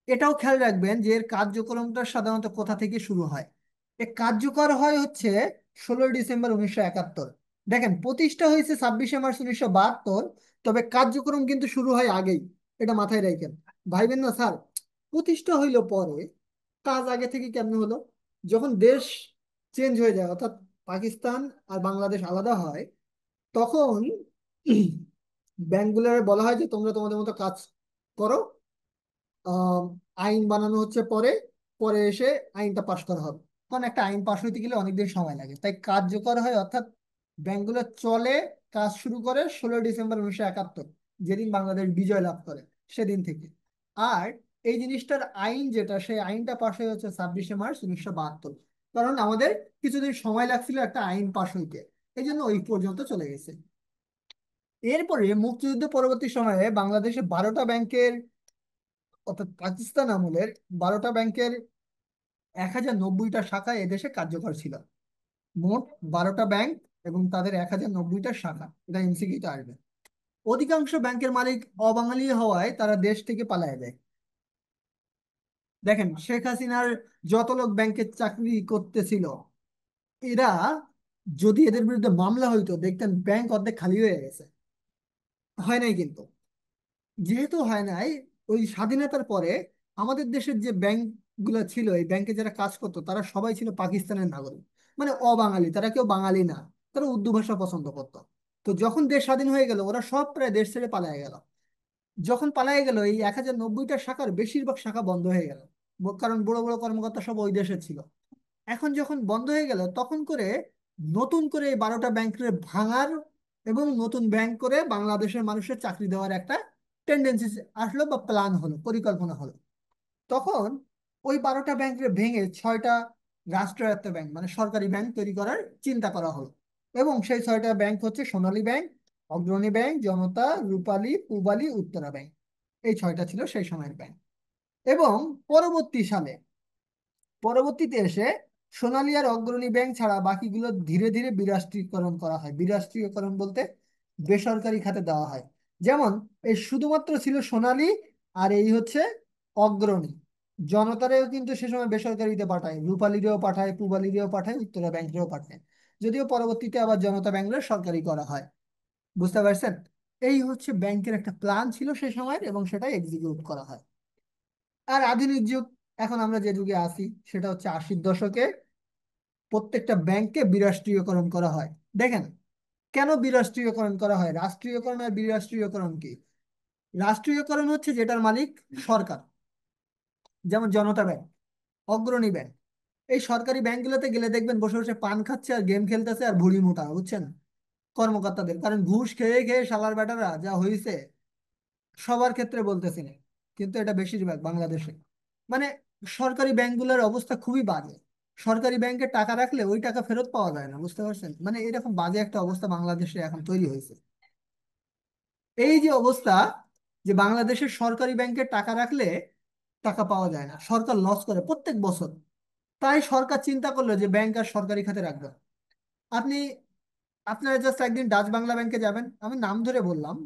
এটাও খেয়াল রাখবেন যে এর কার্যক্রমটা সাধারণত কোথা থেকে শুরু হয়। এ কার্যকর হয় হচ্ছে 16ই ডিসেম্বর 1971। দেখেন, প্রতিষ্ঠা হয়েছে 26শে মার্চ 1972, তবে কার্যক্রম কিন্তু শুরু হয় আগেই, এটা মাথায় রাখেন। ভাইবেন না স্যার প্রতিষ্ঠা হইলো পরে, কাজ আগে থেকে কেমনে হলো? যখন দেশ চেঞ্জ হয়ে যায়, অর্থাৎ পাকিস্তান আর বাংলাদেশ আলাদা হয়, তখন ব্যাংকগুলোর বলা হয় যে তোমরা তোমাদের মতো কাজ করো। আহ, আইন বানানো হচ্ছে পরে, পরে এসে আইনটা পাশ করা হবে, কারণ একটা আইন পাশ হইতে গেলে অনেকদিন সময় লাগে, তাই কার্যকর হয়, অর্থাৎ ব্যাংকগুলো চলে, কাজ শুরু করে 16ই ডিসেম্বর 1971, যেদিন বাংলাদেশ বিজয় লাভ করে সেদিন থেকে। আর এই জিনিসটার আইন যেটা, সেই আইনটা পাশ হয়ে হচ্ছে 26শে মার্চ 1972, কারণ আমাদের কিছুদিন সময় লাগছিল একটা আইন পাশ হইতে, এই জন্য ওই পর্যন্ত চলে গেছে। এরপরে মুক্তিযুদ্ধ পরবর্তী সময়ে বাংলাদেশে 12টা ব্যাংকের, অর্থাৎ পাকিস্তান আমলের 12টা ব্যাংকের 1090টা শাখা এদেশে কার্যকর ছিল। মোট 12টা ব্যাংক এবং তাদের 1090টা শাখা, এটা এমসিকিউতে আসবে। অধিকাংশ ব্যাংকের মালিক অবাঙালি হওয়ায় তারা দেশ থেকে পালায় যায়। দেখেন, শেখ হাসিনার যত লোক ব্যাংকে চাকরি করতেছিল, এরা যদি এদের বিরুদ্ধে মামলা হইতো, দেখতেন ব্যাংক অর্ধেক খালি হয়ে গেছে। হয় নাই কিন্তু, যেহেতু হয় নাই, ওই স্বাধীনতার পরে আমাদের দেশের যে ব্যাংক গুলো ছিল, এই ব্যাংকে যারা কাজ করতো তারা সবাই ছিল পাকিস্তানের নাগরিক, মানে অবাঙালি, তারা কেউ বাঙালি না, তারা উর্দু ভাষা পছন্দ করতো। তো যখন দেশ স্বাধীন হয়ে গেল ওরা সব প্রায় দেশ ছেড়ে পালিয়ে গেল। যখন পালিয়ে গেল এই 1090টা শাখার বেশিরভাগ শাখা বন্ধ হয়ে গেল, কারণ বড় বড় কর্মকর্তা সব ওই দেশে ছিল। এখন যখন বন্ধ হয়ে গেল তখন করে নতুন করে এই 12টা ব্যাংকের ভাঙার এবং নতুন ব্যাংক করে বাংলাদেশের মানুষের চাকরি দেওয়ার একটা টেন্ডেন্সি আসলো বা প্ল্যান হলো, পরিকল্পনা হলো। তখন ওই 12টা ব্যাংকে ভেঙে 6টা রাষ্ট্রায়ত্ত ব্যাংক মানে সরকারি ব্যাংক তৈরি করার চিন্তা করা হলো। এবং সেই 6টা ব্যাংক হচ্ছে সোনালী ব্যাংক, অগ্রণী ব্যাংক, জনতা, রূপালী, পূবালী, উত্তরা ব্যাংক। এই 6টা ছিল সেই সময়ের ব্যাংক। এবং পরবর্তী সালে পরবর্তীতে এসে সোনালী আর অগ্রণী ব্যাংক ছাড়া বাকিগুলো ধীরে ধীরে বিরাষ্ট্রীকরণ করা হয়। বিরাষ্ট্রীয়করণ বলতে বেসরকারি খাতে দেওয়া হয়। যেমন এই শুধুমাত্র ছিল সোনালী আর এই হচ্ছে অগ্রণী। জনতারেও কিন্তু সে সময় বেসরকারিতে পাঠায়, রূপালীরেও পাঠায়, পূবালীরেও পাঠায়, উত্তরা ব্যাংকেও পাঠায়। যদিও পরবর্তীতে আবার জনতা ব্যাংকের সরকারি করা হয়। বুঝতে পারছেন? এই হচ্ছে ব্যাংকের একটা প্ল্যান ছিল সে সময়ের, এবং সেটা এক্সিকিউট করা হয়। আর আধুনিক যুগ, এখন আমরা যে যুগে আছি সেটা হচ্ছে 80-এর দশকে প্রত্যেকটা ব্যাংককে বিরাষ্ট্রীয়করণ করা হয়। দেখেন, কেন বিরাষ্ট্রীয়করণ করা হয়? রাষ্ট্রীয়করণ আর বিরাষ্ট্রীয়করণ কি? রাষ্ট্রীয়করণ হচ্ছে যেটার মালিক সরকার, যেমন জনতা ব্যাংক, অগ্রণী ব্যাংক। এই সরকারি ব্যাংকগুলোতে গেলে দেখবেন বসে বসে পান খাচ্ছে আর গেম খেলতেছে আর ভুড়ি মোটা, বুঝছেন, কর্মকর্তাদের। কারণ ঘুষ খেয়ে খেয়ে শালার বেটারা যা হয়েছে, সবার ক্ষেত্রে বলতেছি না, কিন্তু এটা বেশিরভাগ বাংলাদেশে। মানে সরকারি ব্যাংকগুলোর অবস্থা খুবই বাজে। সরকারি ব্যাংকে টাকা রাখলে ওই টাকা ফেরত পাওয়া যায় না, বুঝতে পারছেন? মানে এরকম বাজে একটা অবস্থা বাংলাদেশে এখন তৈরি হয়েছে। এই যে অবস্থা, যে বাংলাদেশের সরকারি ব্যাংকে টাকা রাখলে টাকা পাওয়া যায় না, সরকার লস করে প্রত্যেক বছর। তাই সরকার চিন্তা করলো যে ব্যাংক আর সরকারি খাতে রাখবে। আপনি আপনারা জাস্ট একদিন ডাচ বাংলা ব্যাংকে যাবেন, আমি নাম ধরে বললাম,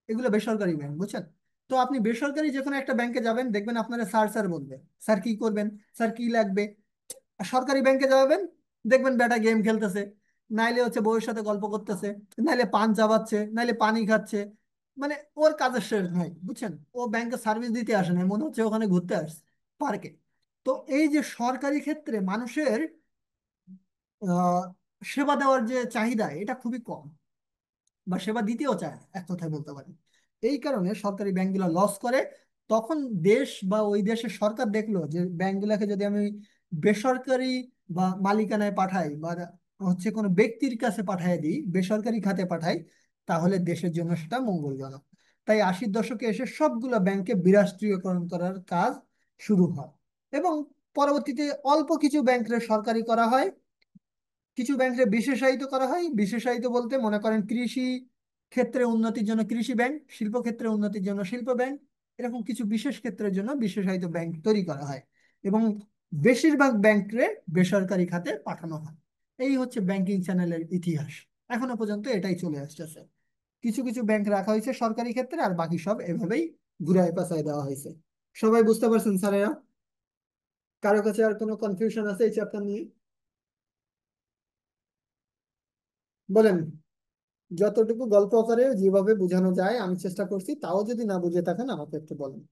এগুলো বেসরকারি ব্যাংক, বুঝছেন? তো আপনি বেসরকারি যে কোনো একটা ব্যাংকে যাবেন, দেখবেন আপনারা স্যার স্যার বলবে, স্যার কি করবেন, স্যার কি লাগবে। আর সরকারি ব্যাংকে যাবেন, দেখবেন বেটা গেম খেলতেছে, নাইলে হচ্ছে বউয়ের সাথে গল্প করতেছে, নাইলে পান চাবাচ্ছে, নাইলে পানি খাচ্ছে। মানে ওর কাজের শেষ নাই, বুঝছেন? ও ব্যাংকে সার্ভিস দিতে আসে না, মনে হচ্ছে ওখানে ঘুরতে আসছে পার্কে। তো এই যে সরকারি ক্ষেত্রে মানুষের আহ সেবা দেওয়ার যে চাহিদা, এটা খুবই কম, বা সেবা দিতেও চায় না, এক কথায় বলতে পারি। এই কারণে সরকারি ব্যাংকগুলো লস করে। তখন দেশ বা ওই দেশের সরকার দেখলো যে ব্যাংকগুলোকে যদি আমি বেসরকারি বা মালিকানায় পাঠাই, বা হচ্ছে কোনো ব্যক্তির কাছে পাঠাই দিই, বেসরকারি খাতে পাঠাই, তাহলে দেশের জন্য সেটা মঙ্গলজনক। তাই 80-এর দশকে এসে সবগুলো ব্যাংকে বিরাষ্ট্রীয়করণ করার কাজ শুরু হয়। এবং পরবর্তীতে অল্প কিছু ব্যাংকের সরকারি করা হয়, কিছু ব্যাংকে বিশেষায়িত করা হয়। বিশেষায়িত বলতে মনে করেন কৃষি ক্ষেত্রে উন্নতির জন্য কৃষি ব্যাংক, শিল্প ক্ষেত্রে উন্নতির জন্য শিল্প ব্যাংক, এরকম কিছু বিশেষ ক্ষেত্রের জন্য বিশেষায়িত ব্যাংক তৈরি করা হয়। এবং বেশিরভাগ ব্যাংকে বেসরকারি খাতে পাঠানো হয়। এই হচ্ছে ব্যাংকিং চ্যানেলের ইতিহাস। এখনো পর্যন্ত এটাই চলে আসতেছে। কিছু কিছু ব্যাংক রাখা হয়েছে সরকারি ক্ষেত্রে, আর বাকি সব এভাবেই ঘুরায় পাচায় দেওয়া হয়েছে। সবাই বুঝতে পারছেন স্যারেরা? কারো কাছে আর কোনো কনফিউশন আছে এই চ্যাপ্টার নিয়ে? বলেন। যতটুকু গল্প আকারে যেভাবে বোঝানো যায় আমি চেষ্টা করছি, তাও যদি না বুঝে থাকেন আমাকে একটু বলেন।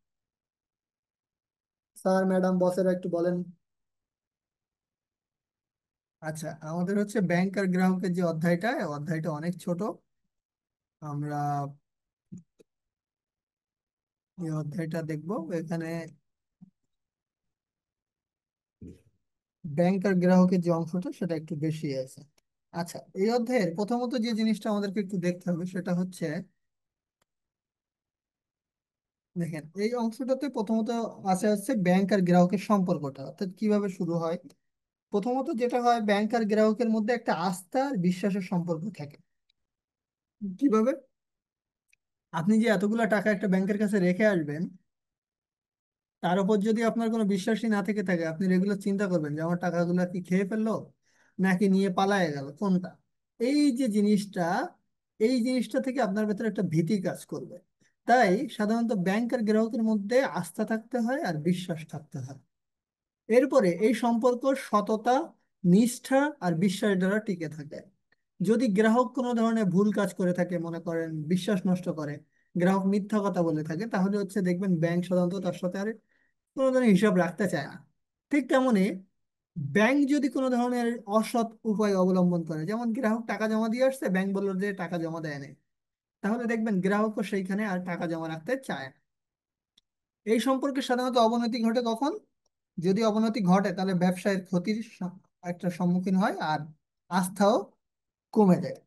স্যার, ম্যাডাম, বসেরা একটু বলেন। আচ্ছা, আমাদের হচ্ছে ব্যাংক আর গ্রাহকের যে অধ্যায়টা, এই অধ্যায়টা অনেক ছোট। আমরা এই অধ্যায়টা দেখবো। এখানে ব্যাংক আর গ্রাহকের যে অংশটা সেটা একটু বেশি আছে। আচ্ছা, এই অধ্যায়ের প্রথমত যে জিনিসটা আমাদেরকে একটু দেখতে হবে সেটা হচ্ছে, দেখেন এই অংশটাতে প্রথমত আছে হচ্ছে ব্যাংক আর গ্রাহকের সম্পর্কটা, অর্থাৎ কিভাবে শুরু হয়। প্রথমত যেটা হয়, ব্যাংক আর গ্রাহকের মধ্যে একটা আস্থা আর বিশ্বাসের সম্পর্ক থাকে। কিভাবে? আপনি যে এতগুলা টাকা একটা ব্যাংকের কাছে রেখে আসবেন, তার উপর যদি আপনার কোনো বিশ্বাসই না থেকে থাকে, আপনি রেগুলার চিন্তা করবেন যে আমার টাকাগুলো কি খেয়ে ফেললো নাকি নিয়ে পালায়ে গেল, কোনটা। এই যে জিনিসটা, এই জিনিসটা থেকে আপনার ভেতরে একটা ভীতি কাজ করবে। তাই সাধারণত ব্যাংক আর গ্রাহকের মধ্যে আস্থা থাকতে হয় আর বিশ্বাস থাকতে হয়। এরপরে এই সম্পর্ক সততা, নিষ্ঠা আর বিশ্বাস দ্বারা টিকে থাকে। যদি গ্রাহক কোনো ধরনের ভুল কাজ করে থাকে, মনে করেন বিশ্বাস নষ্ট করে, গ্রাহক মিথ্যা কথা বলে থাকে, তাহলে হচ্ছে দেখবেন ব্যাংক সাধারণত তার সাথে আর কোনো ধরনের হিসাব রাখতে চায় না। ঠিক তেমনি ব্যাংক যদি কোনো ধরনের অসৎ উপায় অবলম্বন করে, যেমন গ্রাহক টাকা জমা দিয়ে আসছে, ব্যাংক বললো যে টাকা জমা দেয় নাই, তাহলে দেখবেন গ্রাহকও সেইখানে আর টাকা জমা রাখতে চায় না। এই সম্পর্কে সাধারণত অবনতি ঘটে কখন? যদি অবনতি ঘটে তাহলে ব্যবসায়ের ক্ষতির একটা সম্মুখীন হয়, আর আস্থাও কমে যায়।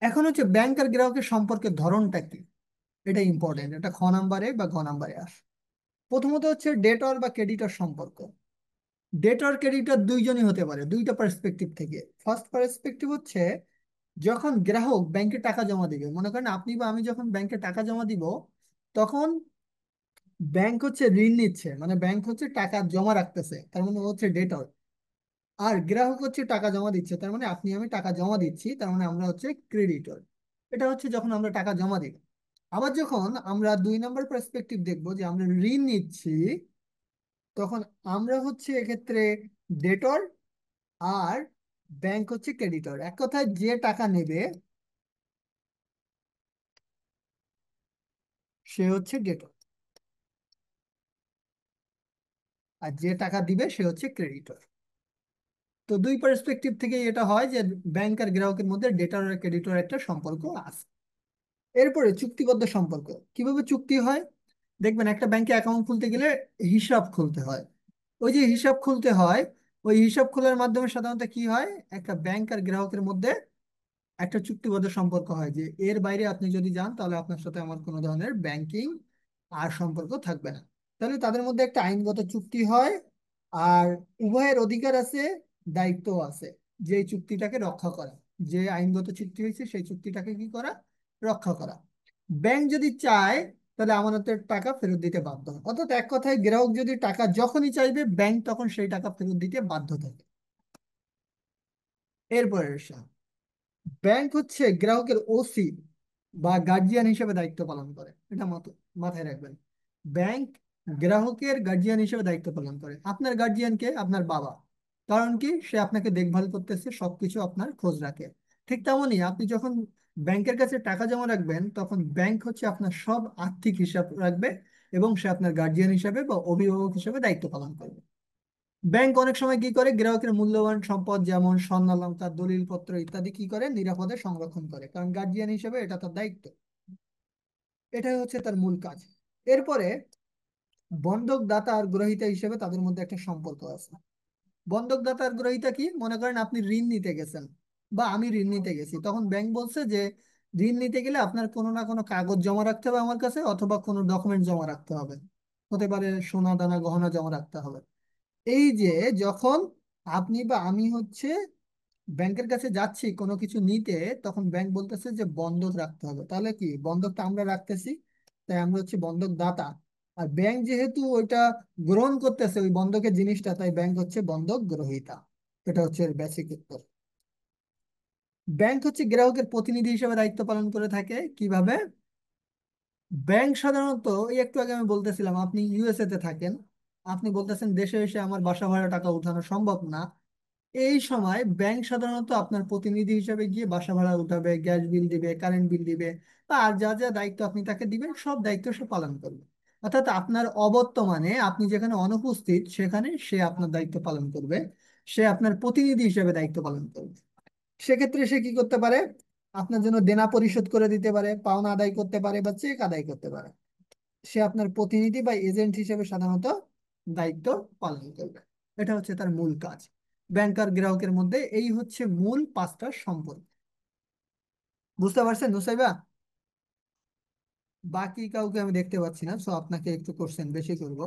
এখন হচ্ছে ব্যাংক আর গ্রাহকের সম্পর্কের ধরনটা কি, এটা ইম্পর্টেন্ট, এটা খ নাম্বারে বা ঘ নাম্বারে আসে। প্রথমত হচ্ছে ডেটর বা ক্রেডিটর সম্পর্ক। ডেটর ক্রেডিটর দুইজনই হতে পারে, দুইটা পার্সপেক্টিভ থেকে। ফার্স্ট পার্সপেক্টিভ হচ্ছে যখন গ্রাহক ব্যাংকে টাকা জমা দিবে, মনে করেন আপনি বা আমি যখন ব্যাংকে টাকা জমা দিব, তখন ব্যাংক হচ্ছে ঋণ নিচ্ছে, মানে ব্যাংক হচ্ছে টাকা জমা রাখতেছে, তার মানে ও হচ্ছে ডেটর। আর গ্রাহক হচ্ছে টাকা জমা দিচ্ছে, তার মানে আপনি আমি টাকা জমা দিচ্ছি, তার মানে আমরা হচ্ছে ক্রেডিটর। এটা হচ্ছে যখন আমরা টাকা জমা দিই। আবার যখন আমরা দুই নম্বর পার্সপেক্টিভ দেখবো, যে আমরা ঋণ নিচ্ছি, তখন আমরা হচ্ছে এক্ষেত্রে ডেটর, আর ব্যাংক হচ্ছে ক্রেডিটর। এক কথায় যে টাকা নেবে সে হচ্ছে ডেটর, আর যে টাকা দিবে সে হচ্ছে ক্রেডিটর। তো দুই পার্সপেক্টিভ থেকে এটা হয় যে ব্যাংক আর গ্রাহকের মধ্যে ডেটর আর ক্রেডিটর একটা সম্পর্ক আছে। এরপরে চুক্তিবদ্ধ সম্পর্ক। কিভাবে চুক্তি হয়? দেখবেন একটা ব্যাংকে অ্যাকাউন্ট খুলতে গেলে হিসাব খুলতে হয়। ওই যে হিসাব খুলতে হয়, ওই হিসাব খোলার মাধ্যমে সাধারণত কি হয়, একটা ব্যাংক আর গ্রাহকের মধ্যে একটা চুক্তিবদ্ধ সম্পর্ক হয়, যে এর বাইরে আপনি যদি যান তাহলে আপনার সাথে আমার কোনো ধরনের ব্যাংকিং আর সম্পর্ক থাকবে না। তাহলে তাদের মধ্যে একটা আইনগত চুক্তি হয়, আর উভয়ের অধিকার আছে, দায়িত্ব আছে, যে এই চুক্তিটাকে রক্ষা করা। যে আইনগত চুক্তি হয়েছে সেই চুক্তিটাকে কি করা, রক্ষা করা। ব্যাংক যদি চায় তাহলে আমানতের টাকা ফেরত দিতে বাধ্য হয়। অর্থাৎ এক কথায় গ্রাহক যদি টাকা যখনই চাইবে, ব্যাংক তখন সেই টাকা ফেরত দিতে বাধ্য থাকে। এরপরে ব্যাংক হচ্ছে গ্রাহকের ওসি বা গার্জিয়ান হিসেবে দায়িত্ব পালন করে, এটা মাথায় রাখবেন। ব্যাংক গ্রাহকের গার্জিয়ান হিসেবে দায়িত্ব পালন করে। আপনার গার্জিয়ানকে আপনার বাবা, কারণ কি সে আপনাকে দেখভাল করতেছে, সবকিছু আপনার খোঁজ রাখে। ঠিক তেমনই আপনি যখন ব্যাংকের কাছে টাকা জমা রাখবেন, তখন ব্যাংক হচ্ছে আপনার সব আর্থিক হিসাব রাখবে, এবং সে আপনার গার্জিয়ান হিসাবে বা অভিভাবক হিসেবে দায়িত্ব পালন করবে। ব্যাংক অনেক সময় কি করে, গ্রাহকের মূল্যবান সম্পদ যেমন স্বর্ণালংকার, দলিলপত্র ইত্যাদি কি করে, নিরাপদে সংরক্ষণ করে, কারণ গার্জিয়ান হিসেবে এটা তার দায়িত্ব। এটাই হচ্ছে তার মূল কাজ। এরপরে বন্ধক দাতা আর গ্রহীতা হিসেবে তাদের মধ্যে একটা সম্পর্ক আছে। বন্ধক দাতা আর গ্রহীতা কি, মনে করেন আপনি ঋণ নিতে গেছেন বা আমি ঋণ নিতে গেছি, তখন ব্যাংক বলছে যে ঋণ নিতে গেলে আপনার কোনো না কোনো কাগজ জমা রাখতে হবে আমার কাছে, অথবা কোনো ডকুমেন্ট জমা রাখতে হবে, হতে পারে সোনা দানা গহনা জমা রাখতে হবে। এই যে যখন আপনি বা আমি হচ্ছে ব্যাংকের কাছে যাচ্ছি কোনো কিছু নিতে, তখন ব্যাংক বলতেছে যে বন্ধক রাখতে হবে, তাহলে কি বন্ধকটা আমরা রাখতেছি, তাই আমরা হচ্ছে বন্ধক দাতা। আর ব্যাংক যেহেতু ওইটা গ্রহণ করতেছে ওই বন্ধকের জিনিসটা, তাই ব্যাংক হচ্ছে বন্ধক গ্রহীতা। এটা হচ্ছে বেসিক উত্তর। ব্যাংক হচ্ছে গ্রাহকের প্রতিনিধি হিসেবে দায়িত্ব পালন করে থাকে। কিভাবে? ব্যাংক সাধারণত, এই একটু আগে আমি বলতেছিলাম আপনি ইউএসএ তে থাকেন, আপনি বলতেছেন দেশে এসে আমার বাসা ভাড়া টাকা উঠানো সম্ভব না। এই সময় ব্যাংক সাধারণত আপনার প্রতিনিধি হিসেবে গিয়ে বাসা ভাড়া উঠাবে, গ্যাস বিল দিবে, কারেন্ট বিল দিবে, বা আর যা যা দায়িত্ব আপনি তাকে দিবেন সব দায়িত্ব সে পালন করবে। অর্থাৎ আপনার অবর্তমানে আপনি যেখানে অনুপস্থিত সেখানে সে আপনার দায়িত্ব পালন করবে, সে আপনার প্রতিনিধি হিসেবে দায়িত্ব পালন করবে। সেক্ষেত্রে সে কি করতে পারে, আপনার জন্য দেনা পরিশোধ করে দিতে পারে, পাওনা আদায় করতে পারে, বা চেক আদায় করতে পারে। সে আপনার প্রতিনিধি বা এজেন্ট হিসেবে সাধারণত দায়িত্ব পালন করবে। এটা হচ্ছে তার মূল কাজ। ব্যাংকার গ্রাহকের মধ্যে এই হচ্ছে মূল পাঁচটা সম্পর্ক। বুঝতে পারছেন নুসাইবা? বাকি কাউকে আমি দেখতে পাচ্ছি না, সো আপনাকে একটু কোশ্চেন বেশি করব,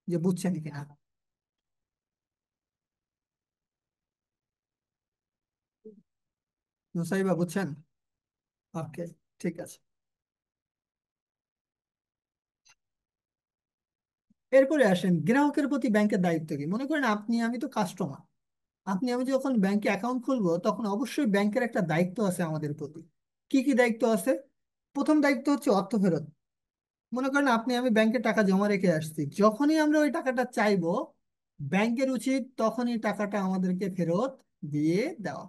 যে বুঝছেন কিনা। নুসাইবা বুঝছেন? ওকে, ঠিক আছে। এরপরে আসেন গ্রাহকের প্রতি ব্যাংকের দায়িত্ব কি। মনে করেন আপনি আমি তো কাস্টমার, আপনি আমি যখন ব্যাংকে অ্যাকাউন্ট খুলবো, তখন অবশ্যই ব্যাংকের একটা দায়িত্ব আছে আমাদের প্রতি। কি কি দায়িত্ব আছে? প্রথম দায়িত্ব হচ্ছে অর্থ ফেরত। মনে করেন আপনি আমি ব্যাংকে টাকা জমা রেখে আসছি, যখনই আমরা ওই টাকাটা চাইবো, ব্যাংকের উচিত তখনই টাকাটা আমাদেরকে ফেরত দিয়ে দেওয়া।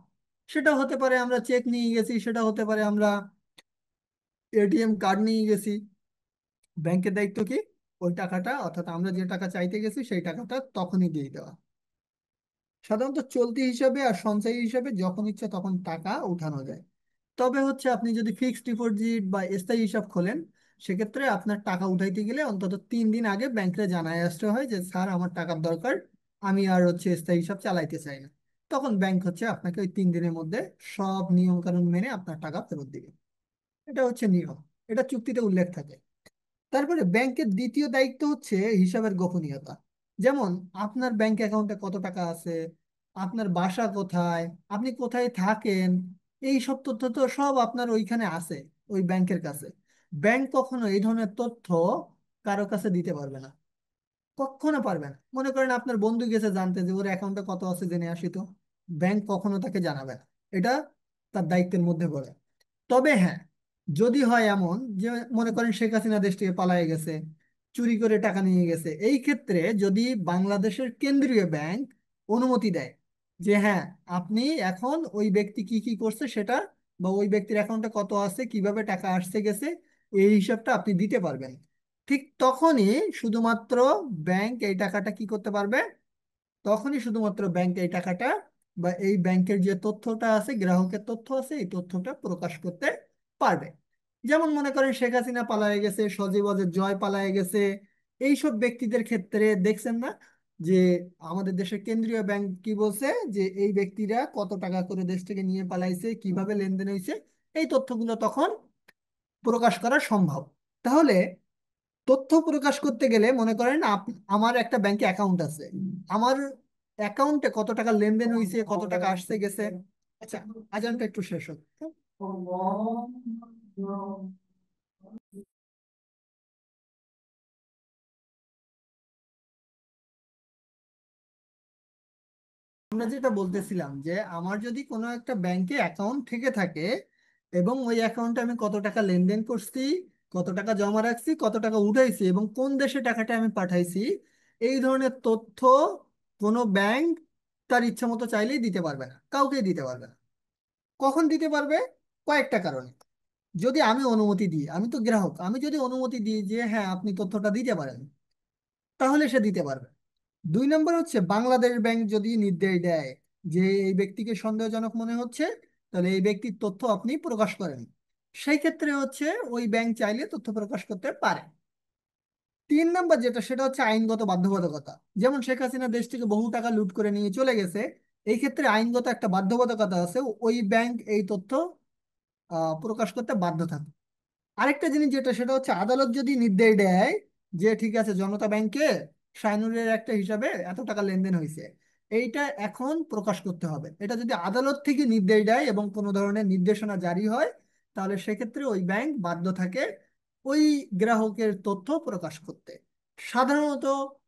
সেটা হতে পারে আমরা চেক নিয়ে গেছি, সেটা হতে পারে আমরা এটিএম কার্ড নিয়ে গেছি, ব্যাংকের দায়িত্ব কি? ওই টাকাটা, অর্থাৎ আমরা যে টাকা চাইতে গেছি সেই টাকাটা তখনই দিয়ে দেওয়া। সাধারণত চলতি হিসাবে আর সঞ্চয়ী হিসাবে যখন ইচ্ছা তখন টাকা উঠানো যায়। তবে হচ্ছে আপনি যদি ফিক্সড ডিপোজিট বা স্থায়ী হিসাব খোলেন, সেক্ষেত্রে আপনার টাকা উঠাইতে গেলে অন্তত 3 দিন আগে ব্যাংকে জানায় আসতে হয় যে স্যার আমার টাকার দরকার, আমি আর হচ্ছে স্থায়ী হিসাব চালাইতে চাই না। তখন ব্যাংক হচ্ছে আপনাকে ওই 3 দিনের মধ্যে সব নিয়ম কানুন মেনে আপনার টাকা ফেরত দিবে। এটা হচ্ছে নিয়ম, এটা চুক্তিতে উল্লেখ থাকে। তারপরে ব্যাংকের দ্বিতীয় দায়িত্ব হচ্ছে হিসাবের গোপনীয়তা। যেমন আপনার ব্যাংক অ্যাকাউন্টে কত টাকা আছে, আপনার বাসা কোথায়, আপনি কোথায় থাকেন, এই সব তথ্য তো সব আপনার ওইখানে আছে, ওই ব্যাংকের কাছে। ব্যাংক কখনো এই ধরনের তথ্য কারো কাছে দিতে পারবে না, কখনো পারবে না। মনে করেন আপনার বন্ধু গেছে জানতে যে ওর অ্যাকাউন্টে কত আছে জেনে আসি তো, ব্যাংক কখনো তাকে জানাবে না, এটা তার দায়িত্বের মধ্যে পড়ে। তবে হ্যাঁ, যদি হয় এমন যে মনে করেন শেখ হাসিনা দেশ থেকে পালায়ে গেছে, চুরি করে টাকা নিয়ে গেছে, এই ক্ষেত্রে যদি বাংলাদেশের কেন্দ্রীয় ব্যাংক অনুমতি দেয় যে হ্যাঁ আপনি এখন ওই ব্যক্তি কি কি করছে সেটা, বা ওই ব্যক্তির অ্যাকাউন্টে কত আছে, কিভাবে টাকা আসছে গেছে, এই হিসাবটা আপনি দিতে পারবেন, ঠিক তখনই শুধুমাত্র ব্যাংক এই টাকাটা কি করতে পারবে, তখনই শুধুমাত্র ব্যাংক এই টাকাটা বা এই ব্যাংকের যে তথ্যটা আছে, গ্রাহকের তথ্য আছে, এই তথ্যটা প্রকাশ করতে পারবে। যেমন মনে করেন শেখ হাসিনা পালায়ে গেছে, সজীব ওয়াজেদ জয় পালায়ে গেছে, এইসব ব্যক্তিদের ক্ষেত্রে দেখছেন না যে আমাদের দেশের কেন্দ্রীয় ব্যাংক কি বলছে, যে এই ব্যক্তিরা কত টাকা করে দেশ থেকে নিয়ে পালাইছে, কিভাবে লেনদেন হয়েছে, এই তথ্যগুলো তখন প্রকাশ করা সম্ভব। তাহলে তথ্য প্রকাশ করতে গেলে মনে করেন আমার একটা ব্যাংকে অ্যাকাউন্ট আছে, আমার অ্যাকাউন্টে কত টাকা লেনদেন হয়েছে, কত টাকা আসছে গেছে। আচ্ছা, আজানটা একটু শেষ হোক। আমরা যেটা বলতেছিলাম যে আমার যদি কোনো একটা ব্যাংকে অ্যাকাউন্ট থেকে থাকে এবং ওই অ্যাকাউন্টে আমি কত টাকা লেনদেন করছি, কত টাকা জমা রাখছি, কত টাকা উঠাইছি এবং কোন দেশে টাকাটা আমি পাঠাইছি, এই ধরনের তথ্য কোনো ব্যাংক তার ইচ্ছা মতো চাইলেই দিতে পারবে না, কাউকে দিতে পারবে না। কখন দিতে পারবে? কয়েকটা কারণে। যদি আমি অনুমতি দিই, আমি তো গ্রাহক, আমি যদি অনুমতি দিই যে হ্যাঁ আপনি তথ্যটা দিতে পারেন, তাহলে সে দিতে পারবে। 2 নম্বর হচ্ছে বাংলাদেশ ব্যাংক যদি নির্দেশ দেয় যে এই ব্যক্তিকে সন্দেহজনক মনে হচ্ছে, তাহলে এই ব্যক্তির তথ্য আপনি প্রকাশ করেন, সেই ক্ষেত্রে হচ্ছে ওই ব্যাংক চাইলে তথ্য প্রকাশ করতে পারে। 3 নম্বর যেটা, সেটা হচ্ছে আইনগত বাধ্যবাধকতা। যেমন শেখ হাসিনা দেশ থেকে বহু টাকা লুট করে নিয়ে চলে গেছে, এই ক্ষেত্রে আইনগত একটা বাধ্যবাধকতা আছে, ওই ব্যাংক এই তথ্য প্রকাশ করতে বাধ্য থাকে। আরেকটা জিনিস যেটা, সেটা হচ্ছে আদালত যদি নির্দেশ দেয় যে ঠিক আছে জনতা ব্যাংকে শাইনুরের একটা হিসাবে এত টাকা লেনদেন হয়েছে, এইটা এখন প্রকাশ করতে হবে, এটা যদি আদালত থেকে নির্দেশ দেয় এবং কোনো ধরনের নির্দেশনা জারি হয়, তাহলে সেক্ষেত্রে ওই ব্যাংক বাধ্য থাকে ওই গ্রাহকের তথ্য প্রকাশ করতে। সাধারণত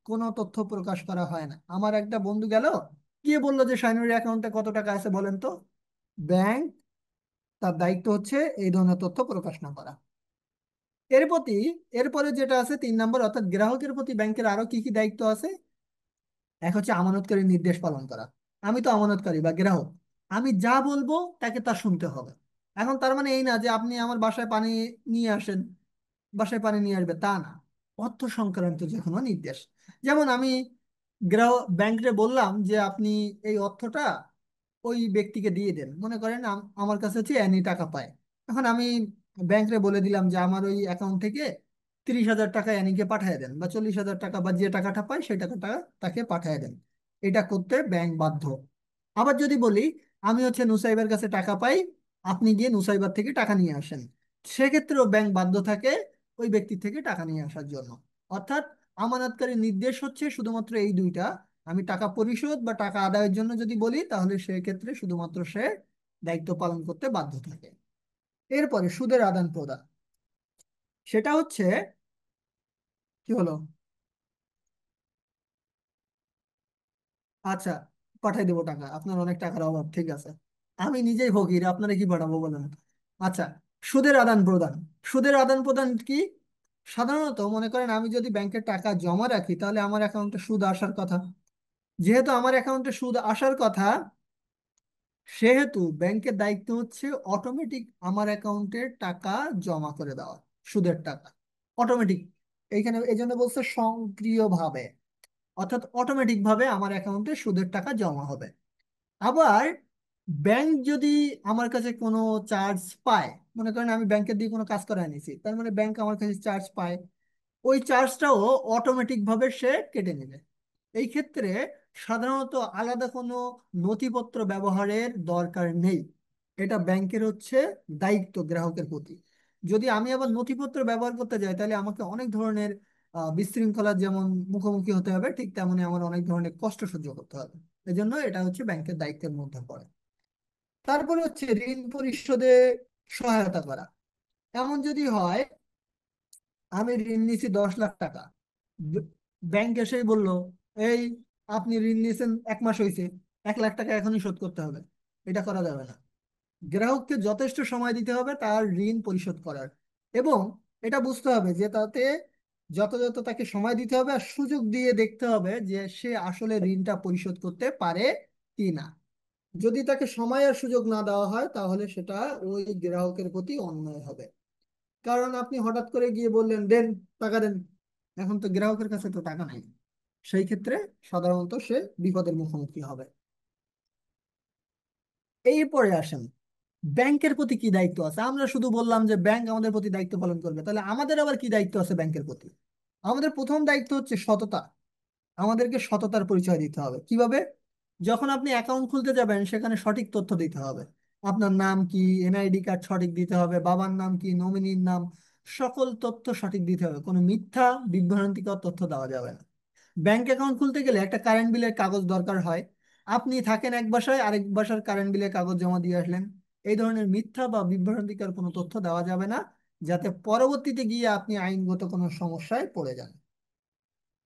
কোনো তথ্য প্রকাশ করা হয় না। আমার একটা বন্ধু গেল, গিয়ে বললো যে শাইনুরের অ্যাকাউন্টে কত টাকা আছে বলেন তো, ব্যাংক তার দায়িত্ব হচ্ছে এই ধরনের তথ্য প্রকাশ না করা। এর প্রতি এরপরে যেটা আছে 3 নম্বর, অর্থাৎ গ্রাহকের প্রতি ব্যাংকের আরো কি কি দায়িত্ব আছে। এক হচ্ছে আমানতকারীর নির্দেশ পালন করা। আমি তো আমানতকারী বা গ্রাহক, আমি যা বলবো তাকে তা শুনতে হবে। এখন তার মানে এই না যে আপনি আমার বাসায় পানি নিয়ে আসেন, বাসায় পানি নিয়ে আসবে তা না, অর্থ সংক্রান্ত যে কোনো নির্দেশ। যেমন আমি গ্রাহক ব্যাংকে বললাম যে আপনি এই অর্থটা ওই ব্যক্তিকে দিয়ে দেন, মনে করেন আমার কাছে হচ্ছে অ্যানি টাকা পায়, এখন আমি ব্যাংকে বলে দিলাম যে আমার ওই অ্যাকাউন্ট থেকে 30,000 টাকা অ্যানিকে পাঠিয়ে দেন, বা 40,000 টাকা, বা যে টাকাটা পায় সেই টাকাটা তাকে পাঠিয়ে দেন, এটা করতে ব্যাংক বাধ্য। আবার যদি বলি আমি হচ্ছে নুসাইবের কাছে টাকা পাই, আপনি গিয়ে নুসাইবার থেকে টাকা নিয়ে আসেন, সেক্ষেত্রেও ব্যাংক বাধ্য থাকে ওই ব্যক্তি থেকে টাকা নিয়ে আসার জন্য। অর্থাৎ আমানতকারী নির্দেশ হচ্ছে শুধুমাত্র এই দুইটা। আমি টাকা পরিশোধ বা টাকা আদায়ের জন্য যদি বলি, তাহলে সেক্ষেত্রে শুধুমাত্র সে দায়িত্ব পালন করতে বাধ্য থাকে। এরপরে সুদের আদান প্রদান, সেটা হচ্ছে কি হলো, আচ্ছা পাঠাই দেবো টাকা, আপনার অনেক টাকার অভাব, ঠিক আছে, আমি নিজেই ফকির, আপনারা কি পাঠাবো বলেন। আচ্ছা, সুদের আদান প্রদান। সুদের আদান প্রদান কি? সাধারণত মনে করেন আমি যদি ব্যাংকে টাকা জমা রাখি, তাহলে আমার অ্যাকাউন্টে সুদ আসার কথা। যেহেতু আমার অ্যাকাউন্টে সুদ আসার কথা, সেহেতু ব্যাংকের দায়িত্ব হচ্ছে অটোমেটিক আমার অ্যাকাউন্টে টাকা জমা করে দেওয়া, সুদের টাকা অটোমেটিক। এইখানে এই জন্য বলছে সক্রিয়ভাবে, অর্থাৎ অটোমেটিক ভাবে আমার অ্যাকাউন্টে সুদের টাকা জমা হবে। আবার ব্যাংক যদি আমার কাছে কোনো চার্জ পায়, মনে করেন আমি ব্যাংকের দিয়ে কোনো কাজ করায় নিছি, তার মানে ব্যাংক আমার কাছে চার্জ পায়, ওই চার্জটাও অটোমেটিক ভাবে সে কেটে নেবে। এই ক্ষেত্রে সাধারণত আলাদা কোনো নথিপত্র ব্যবহারের দরকার নেই। এটা ব্যাংকের হচ্ছে দায়িত্ব গ্রাহকের প্রতি। যদি আমি আবার নথিপত্র ব্যবহার করতে যাই, তাহলে আমাকে অনেক ধরনের বিশৃঙ্খলার যেমন মুখোমুখি হতে হবে, ঠিক তেমনি আমার অনেক ধরনের কষ্ট সহ্য করতে হবে। এজন্য এটা হচ্ছে ব্যাংকের দায়িত্বের মধ্যে পড়ে। তারপরে হচ্ছে ঋণ পরিশোধে সহায়তা করা। এমন যদি হয় আমি ঋণ নিছি 10 লাখ টাকা, ব্যাংক এসেই বলল, এই আপনি ঋণ নিয়েছেন 1 মাস হয়েছে, 1 লাখ টাকা এখনই শোধ করতে হবে। এটা করা যাবে না। গ্রাহককে যথেষ্ট সময় দিতে হবে তার ঋণ পরিশোধ করার, এবং এটা বুঝতে হবে যে তাতে যথাযথ তাকে সময় দিতে হবে, আর সুযোগ দিয়ে দেখতে হবে যে সে আসলে ঋণটা পরিশোধ করতে পারে কি না। যদি তাকে সময় আর সুযোগ না দেওয়া হয়, তাহলে সেটা ওই গ্রাহকের প্রতি অন্যায় হবে। কারণ আপনি হঠাৎ করে গিয়ে বললেন দেন, টাকা দেন, এখন তো গ্রাহকের কাছে তো টাকা নাই। সেই ক্ষেত্রে সাধারণত সে বিপদের মুখোমুখি হবে। এরপরে আসেন ব্যাংকের প্রতি কি দায়িত্ব আছে। আমরা শুধু বললাম যে ব্যাংক আমাদের প্রতি দায়িত্ব পালন করবে, তাহলে আমাদের আবার কি দায়িত্ব আছে ব্যাংকের প্রতি? আমাদের প্রথম দায়িত্ব হচ্ছে সততা। আমাদেরকে সততার পরিচয় দিতে হবে। কিভাবে? যখন আপনি অ্যাকাউন্ট খুলতে যাবেন সেখানে সঠিক তথ্য দিতে হবে। আপনার নাম কি, এনআইডি কার্ড সঠিক দিতে হবে, বাবার নাম কি, নমিনির নাম, সকল তথ্য সঠিক দিতে হবে। কোনো মিথ্যা বিভ্রান্তিকর তথ্য দেওয়া যাবে না। ব্যাংক অ্যাকাউন্ট খুলতে গেলে একটা কারেন্ট বিলের কাগজ দরকার হয়। আপনি থাকেন এক বাসায়, আরেক বাসার কারেন্ট বিলের কাগজ জমা দিয়ে আসলেন। এই ধরনের মিথ্যা বা বিভ্রান্তিকর কোনো তথ্য দেওয়া যাবে না, যাতে পরবর্তীতে গিয়ে আপনি আইনগত কোনো সমস্যায় পড়ে যান।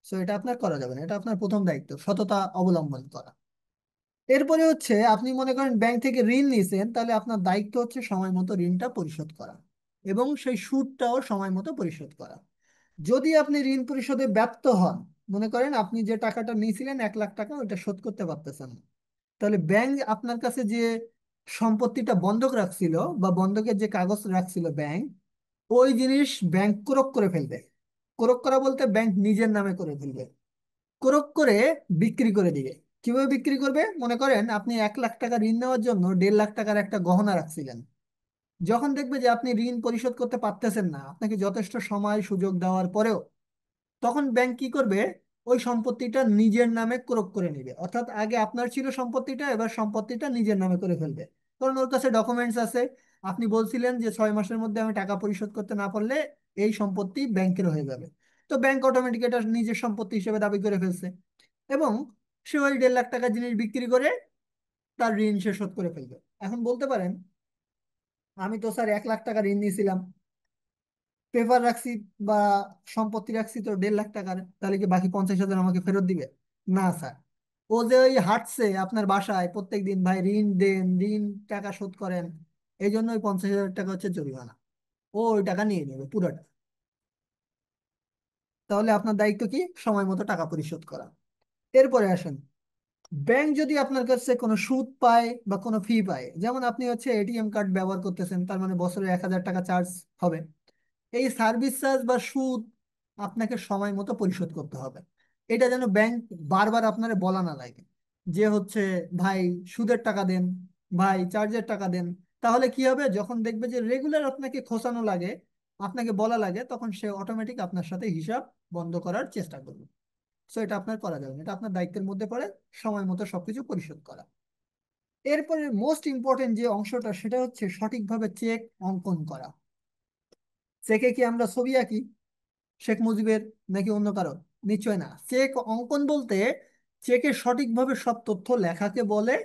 সো এটা আপনার করা যাবে না। এটা আপনার প্রথম দায়িত্ব, সততা অবলম্বন করা। এরপরে হচ্ছে আপনি মনে করেন ব্যাংক থেকে ঋণ নিয়েছেন, তাহলে আপনার দায়িত্ব হচ্ছে সময় মতো ঋণটা পরিশোধ করা, এবং সেই সুদটাও সময় মতো পরিশোধ করা। যদি আপনি ঋণ পরিশোধে ব্যর্থ হন, মনে করেন আপনি যে টাকাটা নিয়েছিলেন 1 লাখ টাকা, ওইটা শোধ করতে পারতেছেন না, তাহলে ব্যাংক আপনার কাছে যে সম্পত্তিটা বন্ধক রাখছিল বা বন্ধকের যে কাগজ রাখছিল ব্যাংক, ওই জিনিস ব্যাংক ক্রোক করে ফেলবে। ক্রোক করা বলতে ব্যাংক নিজের নামে করে ফেলবে, ক্রোক করে বিক্রি করে দিবে। কিভাবে বিক্রি করবে? মনে করেন আপনি 1 লাখ টাকা ঋণ নেওয়ার জন্য 1.5 লাখ টাকার একটা গহনা রাখছিলেন। যখন দেখবে যে আপনি ঋণ পরিশোধ করতে পারতেছেন না, আপনাকে যথেষ্ট সময় সুযোগ দেওয়ার পরেও, তখন ব্যাংক কি করবে? ওই সম্পত্তিটা নিজের নামে ক্রোক করে নেবে। অর্থাৎ আগে আপনার ছিল সম্পত্তিটা, এবার সম্পত্তিটা নিজের নামে করে ফেলবে। কারণ ওর কাছে ডকুমেন্টস আছে। আপনি বলছিলেন যে 6 মাসের মধ্যে আমি টাকা পরিশোধ করতে না পারলে এই সম্পত্তি ব্যাংকের হয়ে যাবে। তো ব্যাংক অটোমেটিক এটা নিজের সম্পত্তি হিসেবে দাবি করে ফেলছে, এবং সে ওই 1.5 লাখ টাকা জিনিস বিক্রি করে তার ঋণ সে শোধ করে ফেলবে। এখন বলতে পারেন, আমি তো স্যার 1 লাখ টাকা ঋণ নিয়েছিলাম, পেপার রাখছি বা সম্পত্তি রাখছি তো 1.5 লাখ টাকার, তাহলে কি বাকি 50,000 আমাকে ফেরত দিবে? না স্যার। ও যে ওই হাঁটছে আপনার বাসায় প্রত্যেক দিন, ভাই ঋণ দেন, ঋণ টাকা শোধ করেন, এই জন্য ওই 50,000 টাকা হচ্ছে জরিমানা। ও ওই টাকা নিয়ে নেবে পুরোটা। তাহলে আপনার দায়িত্ব কি? সময় মতো টাকা পরিশোধ করা। এরপরে আসেন, ব্যাংক যদি আপনার কাছে কোনো সুদ পায় বা কোনো ফি পায়, যেমন আপনি হচ্ছে এটিএম কার্ড ব্যবহার করতেছেন, তার মানে বছরে 1,000 টাকা চার্জ হবে। এই সার্ভিস চার্জ বা সুদ আপনাকে সময় মতো পরিশোধ করতে হবে। এটা যেন ব্যাংক বারবার আপনারে বলা না লাগে যে হচ্ছে ভাই সুদের টাকা দেন, ভাই চার্জের টাকা দেন। তাহলে কি হবে? যখন দেখবে যে রেগুলার আপনাকে খোঁচানো লাগে, আপনাকে বলা লাগে, তখন সে অটোমেটিক আপনার সাথে হিসাব বন্ধ করার চেষ্টা করবে। সো এটা আপনার করা যাবে না। এটা আপনার দায়িত্বের মধ্যে পড়ে সময় মতো সবকিছু পরিশোধ করা। এরপরে মোস্ট ইম্পর্টেন্ট যে অংশটা, সেটা হচ্ছে সঠিকভাবে চেক অঙ্কন করা। চেকে কি আমরা ছবি আঁকি শেখ মুজিবের, নাকি অন্য কারো? নিশ্চয় না। চেক অঙ্কন বলতে চেকে সঠিকভাবে সব তথ্য লেখাকে বলে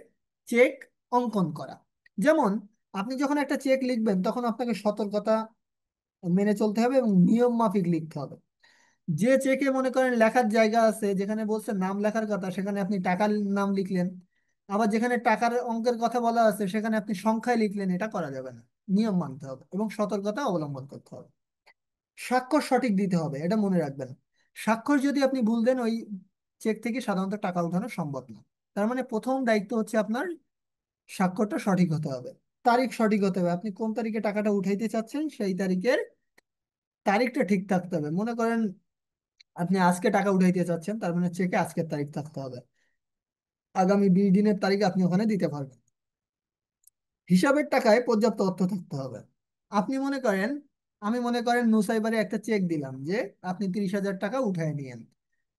চেক অঙ্কন করা। যেমন আপনি যখন একটা চেক লিখবেন, তখন আপনাকে সতর্কতা মেনে চলতে হবে এবং নিয়ম মাফিক লিখতে হবে। যে চেকে মনে করেন লেখার জায়গা আছে, যেখানে বলছে নাম লেখার কথা, সেখানে আপনি টাকার নাম লিখলেন। আবার যেখানে টাকার অঙ্কের কথা বলা আছে, সেখানে আপনি সংখ্যায় লিখলেন। এটা করা যাবে না। নিয়ম মানতে হবে এবং সতর্কতা অবলম্বন করতে হবে। স্বাক্ষর সঠিক দিতে হবে, এটা মনে রাখবেন। স্বাক্ষর যদি আপনি ভুল দেন, ওই চেক থেকে সাধারণত টাকা উঠানো সম্ভব না। তার মানে প্রথম দায়িত্ব হচ্ছে আপনার স্বাক্ষরটা সঠিক হতে হবে, তারিখ সঠিক হতে হবে। আপনি কোন তারিখে টাকাটা উঠাইতে চাচ্ছেন সেই তারিখের তারিখটা ঠিক থাকতে হবে। মনে করেন আপনি আজকে টাকা উঠাইতে চাচ্ছেন, তার মানে চেকে আজকের তারিখ থাকতে হবে। আগামী 20 দিনের তারিখ আপনি ওখানে দিতে পারবেন। হিসাবের টাকায় পর্যাপ্ত অর্থ থাকতে হবে। আপনি মনে করেন, আমি মনে করেন নুসাইবারে একটা চেক দিলাম যে আপনি 30,000 টাকা উঠায় নিয়েন।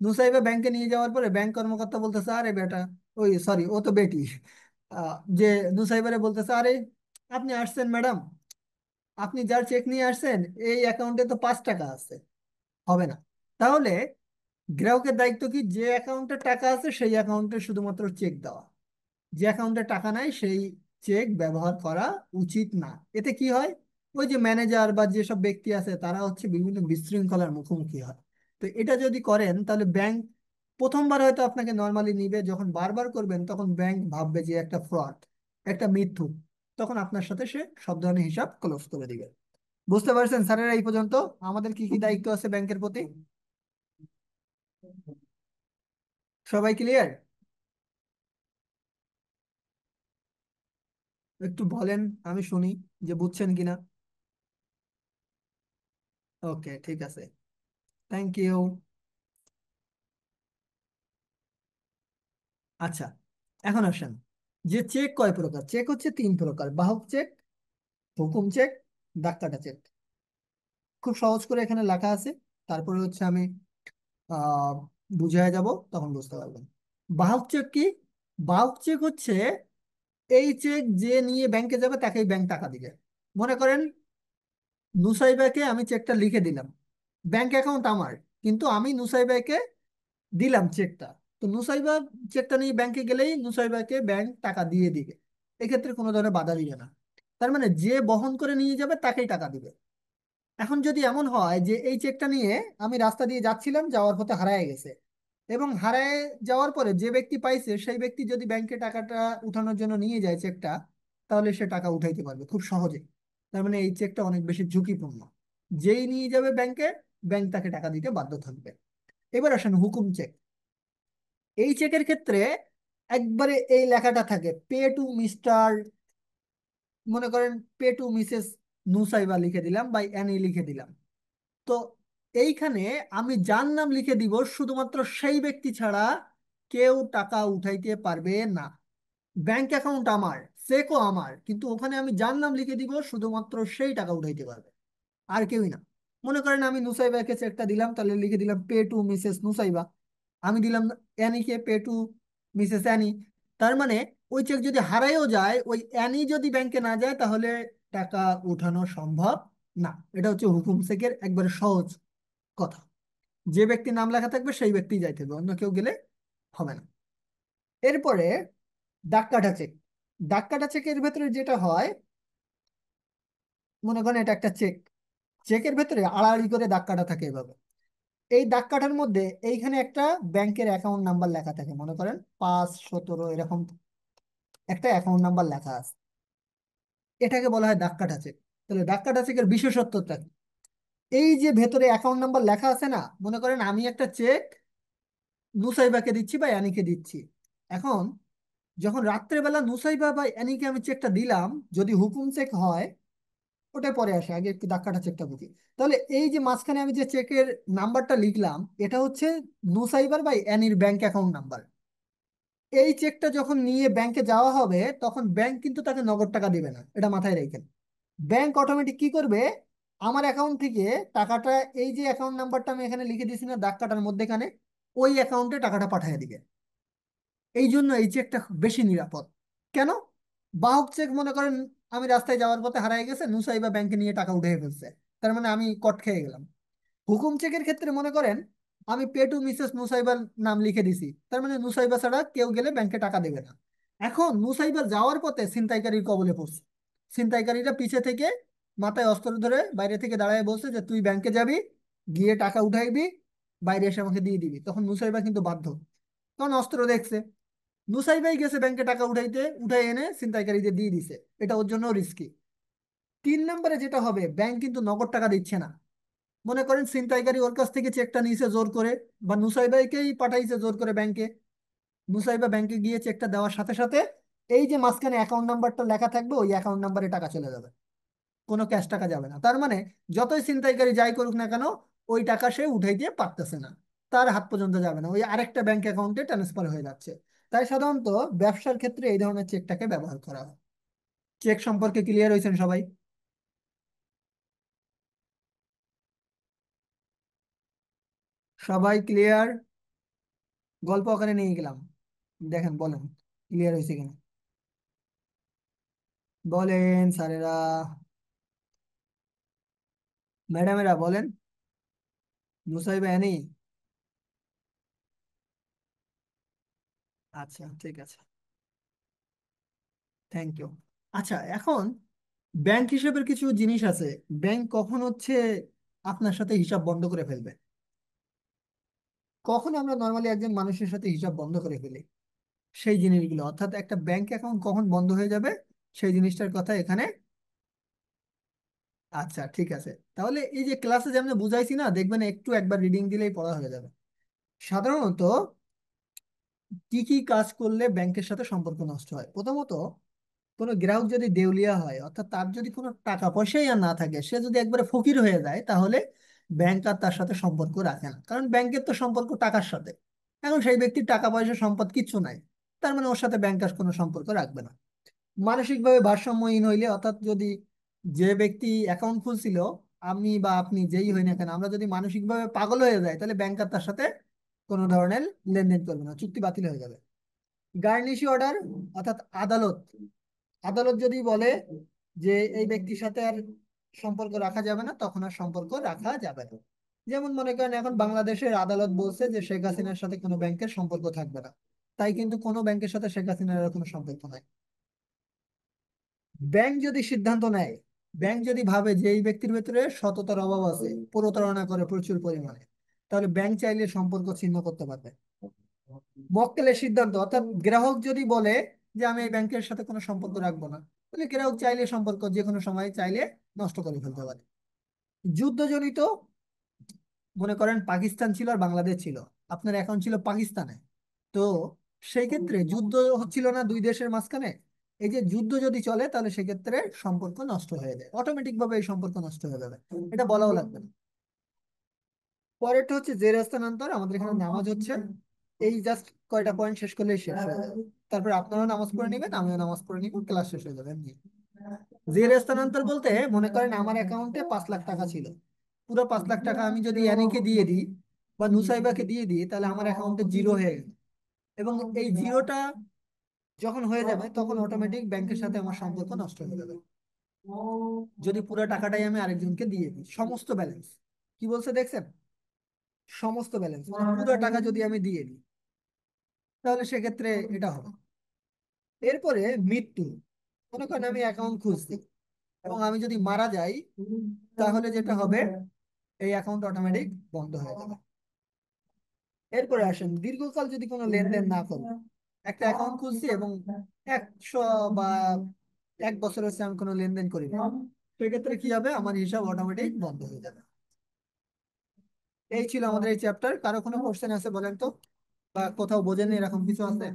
নুসাইবা ব্যাংকে নিয়ে যাওয়ার পরে ব্যাংক কর্মকর্তা বলতেছে, আরে বেটা, ওই সরি ও তো বেটি, যে নুসাইবারে বলতেছে, আরে আপনি আসছেন ম্যাডাম, আপনি যার চেক নিয়ে আসছেন এই অ্যাকাউন্টে তো 5 টাকা আছে, হবে না। তাহলে গ্রাহকের দায়িত্ব কি, যে অ্যাকাউন্টে টাকা আছে সেই অ্যাকাউন্টে শুধুমাত্র চেক দেওয়া, যে অ্যাকাউন্টে টাকা নাই সেই চেক ব্যবহার করা উচিত না। এতে কি হয়, ওই যে ম্যানেজার বা যেসব ব্যক্তি আছে তারা হচ্ছে বিভিন্ন বিশৃঙ্খলার মুখোমুখি হয়। তো এটা যদি করেন তাহলে ব্যাংক প্রথমবার হয়তো আপনাকে নর্মালি নিবে, যখন বারবার করবেন তখন ব্যাংক ভাববে যে একটা ফ্রড, একটা মিথ্যুক, তখন আপনার সাথে সে সব ধরনের হিসাব ক্লোজ করে দিবে। বুঝতে পারছেন স্যারেরা এই পর্যন্ত আমাদের কি কি দায়িত্ব আছে ব্যাংকের প্রতি? সবাই ক্লিয়ার? একটু বলেন, আমি শুনি যে বুঝছেন কিনা। ওকে, ঠিক আছে, থ্যাংক ইউ। আচ্ছা, এখন আসেন, যে চেক কয় প্রকার? চেক হচ্ছে 3 প্রকার: বাহক চেক, হুকুম চেক, দাগ কাটা চেক। খুব সহজ করে এখানে লেখা আছে, তারপরে হচ্ছে আমি আহ বুঝায় যাব, তখন বুঝতে পারবেন। বাহক চেক কি? বাহক চেক হচ্ছে এই চেক যে নিয়ে ব্যাংকে যাবে তাকেই ব্যাংক টাকা দিবে। মনে করেন নুসাইবাকে আমি চেকটা লিখে দিলাম, ব্যাংক অ্যাকাউন্ট আমার, কিন্তু আমি নুসাইবাকে দিলাম চেকটা। তো নুসাইবা চেকটা নিয়ে ব্যাংকে গেলেই নুসাইবাকে ব্যাংক টাকা দিয়ে দিবে, এক্ষেত্রে কোনো ধরনের বাধা দিবে না। তার মানে যে বহন করে নিয়ে যাবে তাকেই টাকা দিবে। এখন যদি এমন হয় যে এই চেকটা নিয়ে আমি রাস্তা দিয়ে যাচ্ছিলাম, যাওয়ার পথে হারায় গেছে, এবং হারায় যাওয়ার পরে যে ব্যক্তি পাইছে সেই ব্যক্তি যদি ব্যাংকে টাকাটা উঠানোর জন্য নিয়ে যায় চেকটা, তাহলে সে টাকা উঠাইতে পারবে খুব সহজে। তার মানে এই চেকটা অনেক বেশি ঝুঁকিপূর্ণ, যেই নিয়ে যাবে ব্যাংকে, ব্যাংক তাকে টাকা দিতে বাধ্য থাকবে। এবার আসেন হুকুম চেক। এই চেকের ক্ষেত্রে একবারে এই লেখাটা থাকে, পে টু মিস্টার, মনে করেন পে টু মিসেস নুসাইবা লিখে দিলাম বা অ্যানি লিখে দিলাম। তো এইখানে আমি যার নাম লিখে দিব শুধুমাত্র সেই ব্যক্তি ছাড়া কেউ টাকা উঠাইতে পারবে না। ব্যাংক অ্যাকাউন্ট আমার, চেকও আমার, কিন্তু ওখানে আমি যার নাম লিখে দিব শুধুমাত্র সেই টাকা উঠাইতে পারবে, আর কেউই না। মনে করেন আমি নুসাইবাকে চেকটা দিলাম, তাহলে লিখে দিলাম পে টু মিসেস নুসাইবা। আমি দিলাম অ্যানিকে পে টু মিসেস অ্যানি। তার মানে ওই চেক যদি হারাইও যায়, ওই অ্যানি যদি ব্যাংকে না যায় তাহলে টাকা উঠানো সম্ভব না। এটা হচ্ছে হুকুম চেকের একবারে সহজ কথা। যে ব্যক্তির নাম লেখা থাকবে সেই ব্যক্তি যাইতে হবে, অন্য কেউ গেলে হবে না। এরপরে দাগ কাটা চেক। দাগ কাটা চেকের ভেতরে যেটা হয়, মনে করেন এটা একটা চেক, চেকের ভেতরে আড়াআড়ি করে দাগ কাটা থাকে এভাবে। এই দাগ কাটার মধ্যে এইখানে একটা ব্যাংকের অ্যাকাউন্ট নাম্বার লেখা থাকে, মনে করেন 517 এরকম একটা অ্যাকাউন্ট নাম্বার লেখা আছে, এটাকে বলা হয় দাগ কাটা চেক। তাহলে দাগ কাটা চেকের বিশেষত্বটা কি? এই যে ভেতরে অ্যাকাউন্ট নাম্বার লেখা আছে না, মনে করেন আমি একটা চেক নুসাইবাকে দিচ্ছি বা অ্যানিকে দিচ্ছি। এখন যখন রাত্রেবেলা নুসাইবা বা অ্যানিকে আমি চেকটা দিলাম, যদি হুকুম চেক হয়, ওটা পরে আসে, আগে একটু দাগ কাটা চেকটা বুঝি। তাহলে এই যে মাঝখানে আমি যে চেকের নাম্বারটা লিখলাম, এটা হচ্ছে নুসাইবার বা অ্যানির ব্যাংক অ্যাকাউন্ট নাম্বার। এই চেকটা যখন নিয়ে ব্যাংকে যাওয়া হবে তখন ব্যাংক কিন্তু তাকে নগদ টাকা দিবে না, এটা মাথায় রাখেন। ব্যাংক অটোমেটিক কি করবে, আমার অ্যাকাউন্ট থেকে টাকাটা, এই যে অ্যাকাউন্ট নাম্বারটা আমি এখানে লিখে দিয়েছি না দাগ কাটার মধ্যেখানে, ওই অ্যাকাউন্টে টাকাটা পাঠিয়ে দিবে। এই জন্য এই চেকটা বেশি নিরাপদ। কেন? বাহক চেক মনে করেন আমি রাস্তায় যাওয়ার পথে হারিয়ে গেছে, নুসাইবা ব্যাংকে নিয়ে টাকা উঠে ফেলছে, তার মানে আমি কট খেয়ে গেলাম। হুকুম চেকের ক্ষেত্রে মনে করেন আমি পে টু মিসেস নুসাইবার নাম লিখে দিছি, তার মানে নুসাইবা ছাড়া কেউ গেলে ব্যাংকে টাকা দেবে না। এখন নুসাইবা যাওয়ার পথে ছিনতাইকারীর কবলে পড়ছে, ছিনতাইকারীরা পিছে থেকে মাথায় অস্ত্র ধরে বাইরে থেকে দাঁড়ায় বলছে যে তুই ব্যাংকে যাবি, গিয়ে টাকা উঠাইবি, বাইরে এসে আমাকে দিয়ে দিবি। তখন নুসাইবা কিন্তু বাধ্য, কারণ অস্ত্র দেখছে। নুসাইবাই গেছে ব্যাংকে টাকা উঠাইতে, উঠাই এনে ছিনতাইকারীদের দিয়ে দিছে, এটা ওর জন্য রিস্কি। 3 নম্বরে যেটা হবে, ব্যাংক কিন্তু নগদ টাকা দিচ্ছে না। মনে করেন ছিনতাইকারী ওর কাছ থেকে চেকটা নিয়েছে জোর করে, বা নুসাইবাইকেই পাঠাইছে জোর করে ব্যাংকে। নুসাইবা ব্যাংকে গিয়ে চেকটা দেওয়ার সাথে সাথে এই যে মাঝখানে অ্যাকাউন্ট নাম্বারটা লেখা থাকবে, ওই অ্যাকাউন্ট নাম্বারে টাকা চলে যাবে, কোনো ক্যাশ টাকা যাবে না। তার মানে যতই ছিনতাইকারী যাই করুক না কেন, ওই টাকা সে উঠাইতে পারতেছে না, তার হাত পর্যন্ত যাবে না, ওই আরেকটা ব্যাংক অ্যাকাউন্টে ট্রান্সফার হয়ে যাচ্ছে। তাই সাধারণত ব্যবসার ক্ষেত্রে এই ধরনের চেকটাকে ব্যবহার করা হয়। চেক সম্পর্কে ক্লিয়ার হয়েছেন সবাই? সবাই ক্লিয়ার? গল্প আকারে নিয়ে গেলাম, দেখেন বলেন ক্লিয়ার হয়েছে কিনা। বলেন স্যারেরা, ম্যাডামেরা বলেন। মুসাইবা নেই? আচ্ছা ঠিক আছে, থ্যাংক ইউ। আচ্ছা, এখন ব্যাংক হিসেবের কিছু জিনিস আছে। ব্যাংক কখন হচ্ছে আপনার সাথে হিসাব বন্ধ করে ফেলবে? কখন আমরা নর্মালি একজন মানুষের সাথে হিসাব বন্ধ করে ফেলি, সেই জিনিসগুলো, অর্থাৎ একটা ব্যাংক অ্যাকাউন্ট কখন বন্ধ হয়ে যাবে, সেই জিনিসটার কথা এখানে। আচ্ছা ঠিক আছে, তাহলে এই যে ক্লাসে যেমন বুঝাইছি না, দেখবেন একটু একবার রিডিং দিলেই পড়া হয়ে যাবে। সাধারণত কি কি কাজ করলে ব্যাংকের সাথে সম্পর্ক নষ্ট হয়? প্রথমত, কোনো গ্রাহক যদি দেউলিয়া হয়, অর্থাৎ তার যদি কোনো টাকা পয়সাই আর না থাকে, সে যদি একবারে ফকির হয়ে যায়, তাহলে ব্যাংক আর তার সাথে সম্পর্ক রাখে না, কারণ ব্যাংকের তো সম্পর্ক টাকার সাথে। এখন সেই ব্যক্তির টাকা পয়সা সম্পদ কিচ্ছু নাই, তার মানে ওর সাথে ব্যাংক আর কোনো সম্পর্ক রাখবে না। মানসিকভাবে ভারসাম্যহীন হইলে, অর্থাৎ যদি যে ব্যক্তি অ্যাকাউন্ট খুলছিল, আমি বা আপনি যেই হই না কেন, আমরা যদি মানসিকভাবে পাগল হয়ে যাই, তাহলে ব্যাংক আর তার সাথে কোনো ধরনের লেনদেন করবে না, চুক্তি বাতিল হয়ে যাবে। গার্নিশি অর্ডার, অর্থাৎ আদালত, আদালত যদি বলে যে এই ব্যক্তির সাথে আর সম্পর্ক রাখা যাবে না, তখন আর সম্পর্ক রাখা যাবে না। যেমন মনে করেন এখন বাংলাদেশের আদালত বলছে যে শেখ হাসিনার সাথে কোনো ব্যাংকের সম্পর্ক থাকবে না, তাই কিন্তু কোনো ব্যাংকের সাথে শেখ হাসিনার আর কোনো সম্পর্ক নাই। ব্যাংক যদি সিদ্ধান্ত নেয়, ব্যাংক যদি ভাবে যে এই ব্যক্তির ভেতরে সততার অভাব আছে, প্রতারণা করে প্রচুর পরিমাণে, তাহলে ব্যাংক চাইলে সম্পর্ক ছিন্ন করতে পারবে। মক্কেলের সিদ্ধান্ত, অর্থাৎ গ্রাহক যদি বলে যে আমি এই ব্যাংকের সাথে কোনো সম্পর্ক রাখবো না, তাহলে গ্রাহক চাইলে সম্পর্ক যে কোনো সময় চাইলে নষ্ট করে ফেলতে পারে। যুদ্ধজনিত, মনে করেন পাকিস্তান ছিল আর বাংলাদেশ ছিল, আপনার অ্যাকাউন্ট ছিল পাকিস্তানে, তো সেই ক্ষেত্রে যুদ্ধ হচ্ছিল না দুই দেশের মাঝখানে, এই যে যুদ্ধ যদি চলে, তাহলে সেক্ষেত্রে সম্পর্ক নষ্ট হয়ে যায়, অটোমেটিক ভাবে এই সম্পর্ক নষ্ট হয়ে যাবে, এটা বলাও লাগবে না। পরেরটা হচ্ছে জের স্থানান্তর, আমাদের এখানে নামাজ হচ্ছে, এই জাস্ট কয়টা পয়েন্ট শেষ করলেই শেষ হয়ে যাবে। তারপর আপনারাও নামাজ পড়ে নেবেন, আমিও নামাজ পড়ে নিব, ক্লাস শেষ হয়ে যাবে এমনি। জের স্থানান্তর বলতে, মনে করেন আমার অ্যাকাউন্টে 5 লাখ টাকা ছিল, পুরো 5 লাখ টাকা আমি যদি ইয়ানিকে দিয়ে দিই বা নুসাইবাকে দিয়ে দিই, তাহলে আমার অ্যাকাউন্টে জিরো হয়ে গেল। এবং এই জিরোটা যখন হয়ে যাবে, তখন অটোমেটিক ব্যাংকের সাথে আমার সম্পর্ক নষ্ট হয়ে যাবে। যদি পুরো টাকাটাই আমি আরেকজনকে দিয়ে দিই, সমস্ত ব্যালেন্স, কি বলছে দেখছেন, সমস্ত ব্যালেন্স মানে পুরো টাকা যদি আমি দিয়ে দিই, তাহলে সেক্ষেত্রে এটা হবে। এরপরে মৃত্যু, মনে করেন আমি অ্যাকাউন্ট খুলছি এবং আমি যদি মারা যাই, তাহলে যেটা হবে, এই অ্যাকাউন্ট অটোমেটিক বন্ধ হয়ে যাবে। এরপরে আসেন দীর্ঘকাল যদি কোনো লেনদেন না করি, একটা অ্যাকাউন্ট খুলছি এবং 100 বা 1 বছর হচ্ছে আমি কোনো লেনদেন করি না, সেক্ষেত্রে কি হবে, আমার হিসাব অটোমেটিক বন্ধ হয়ে যাবে। এই ছিল আমাদের এই চ্যাপ্টার। কারো কোনো কোশ্চেন আছে বলেন তো, বা কোথাও বোঝেননি এরকম কিছু আছে?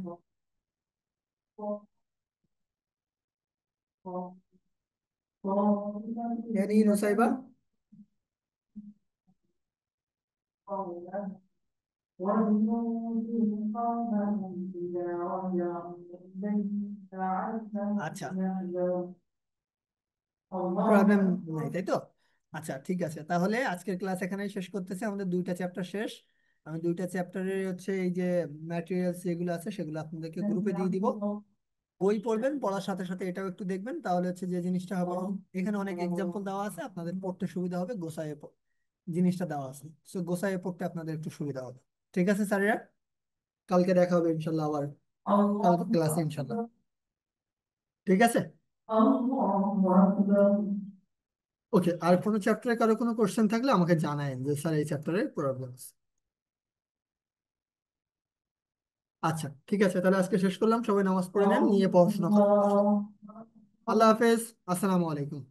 এনি নুসাইবা? আচ্ছা, প্রবলেম নাই তাই তো? আচ্ছা ঠিক আছে, তাহলে আজকের ক্লাস এখানেই শেষ করতেছে, আমাদের 2টা চ্যাপ্টার শেষ। আমি 2টা চ্যাপ্টারের হচ্ছে এই যে ম্যাটেরিয়ালস যেগুলো আছে, সেগুলো আপনাদেরকে গ্রুপে দিয়ে দিব। বই পড়বেন, পড়ার সাথে সাথে এটাও একটু দেখবেন, তাহলে হচ্ছে যে জিনিসটা হবে, এখানে অনেক এক্সাম্পল দেওয়া আছে, আপনাদের পড়তে সুবিধা হবে, গোছায় জিনিসটা দেওয়া আছে, সো গোছায় পড়তে আপনাদের একটু সুবিধা হবে। ঠিক আছে স্যারেরা, কালকে দেখা হবে ইনশাল্লাহ আবার, কালকে ক্লাসে ইনশাল্লাহ। ঠিক আছে, ওকে। আর কোনো চ্যাপ্টারে কারো কোনো কোশ্চেন থাকলে আমাকে জানায়েন যে স্যার এই চ্যাপ্টারে প্রবলেম আছে। আচ্ছা ঠিক আছে, তাহলে আজকে শেষ করলাম, সবাই নামাজ পড়ে নেন, নিয়ে পড়াশোনা করেন। আল্লাহ হাফেজ, আসসালামু আলাইকুম।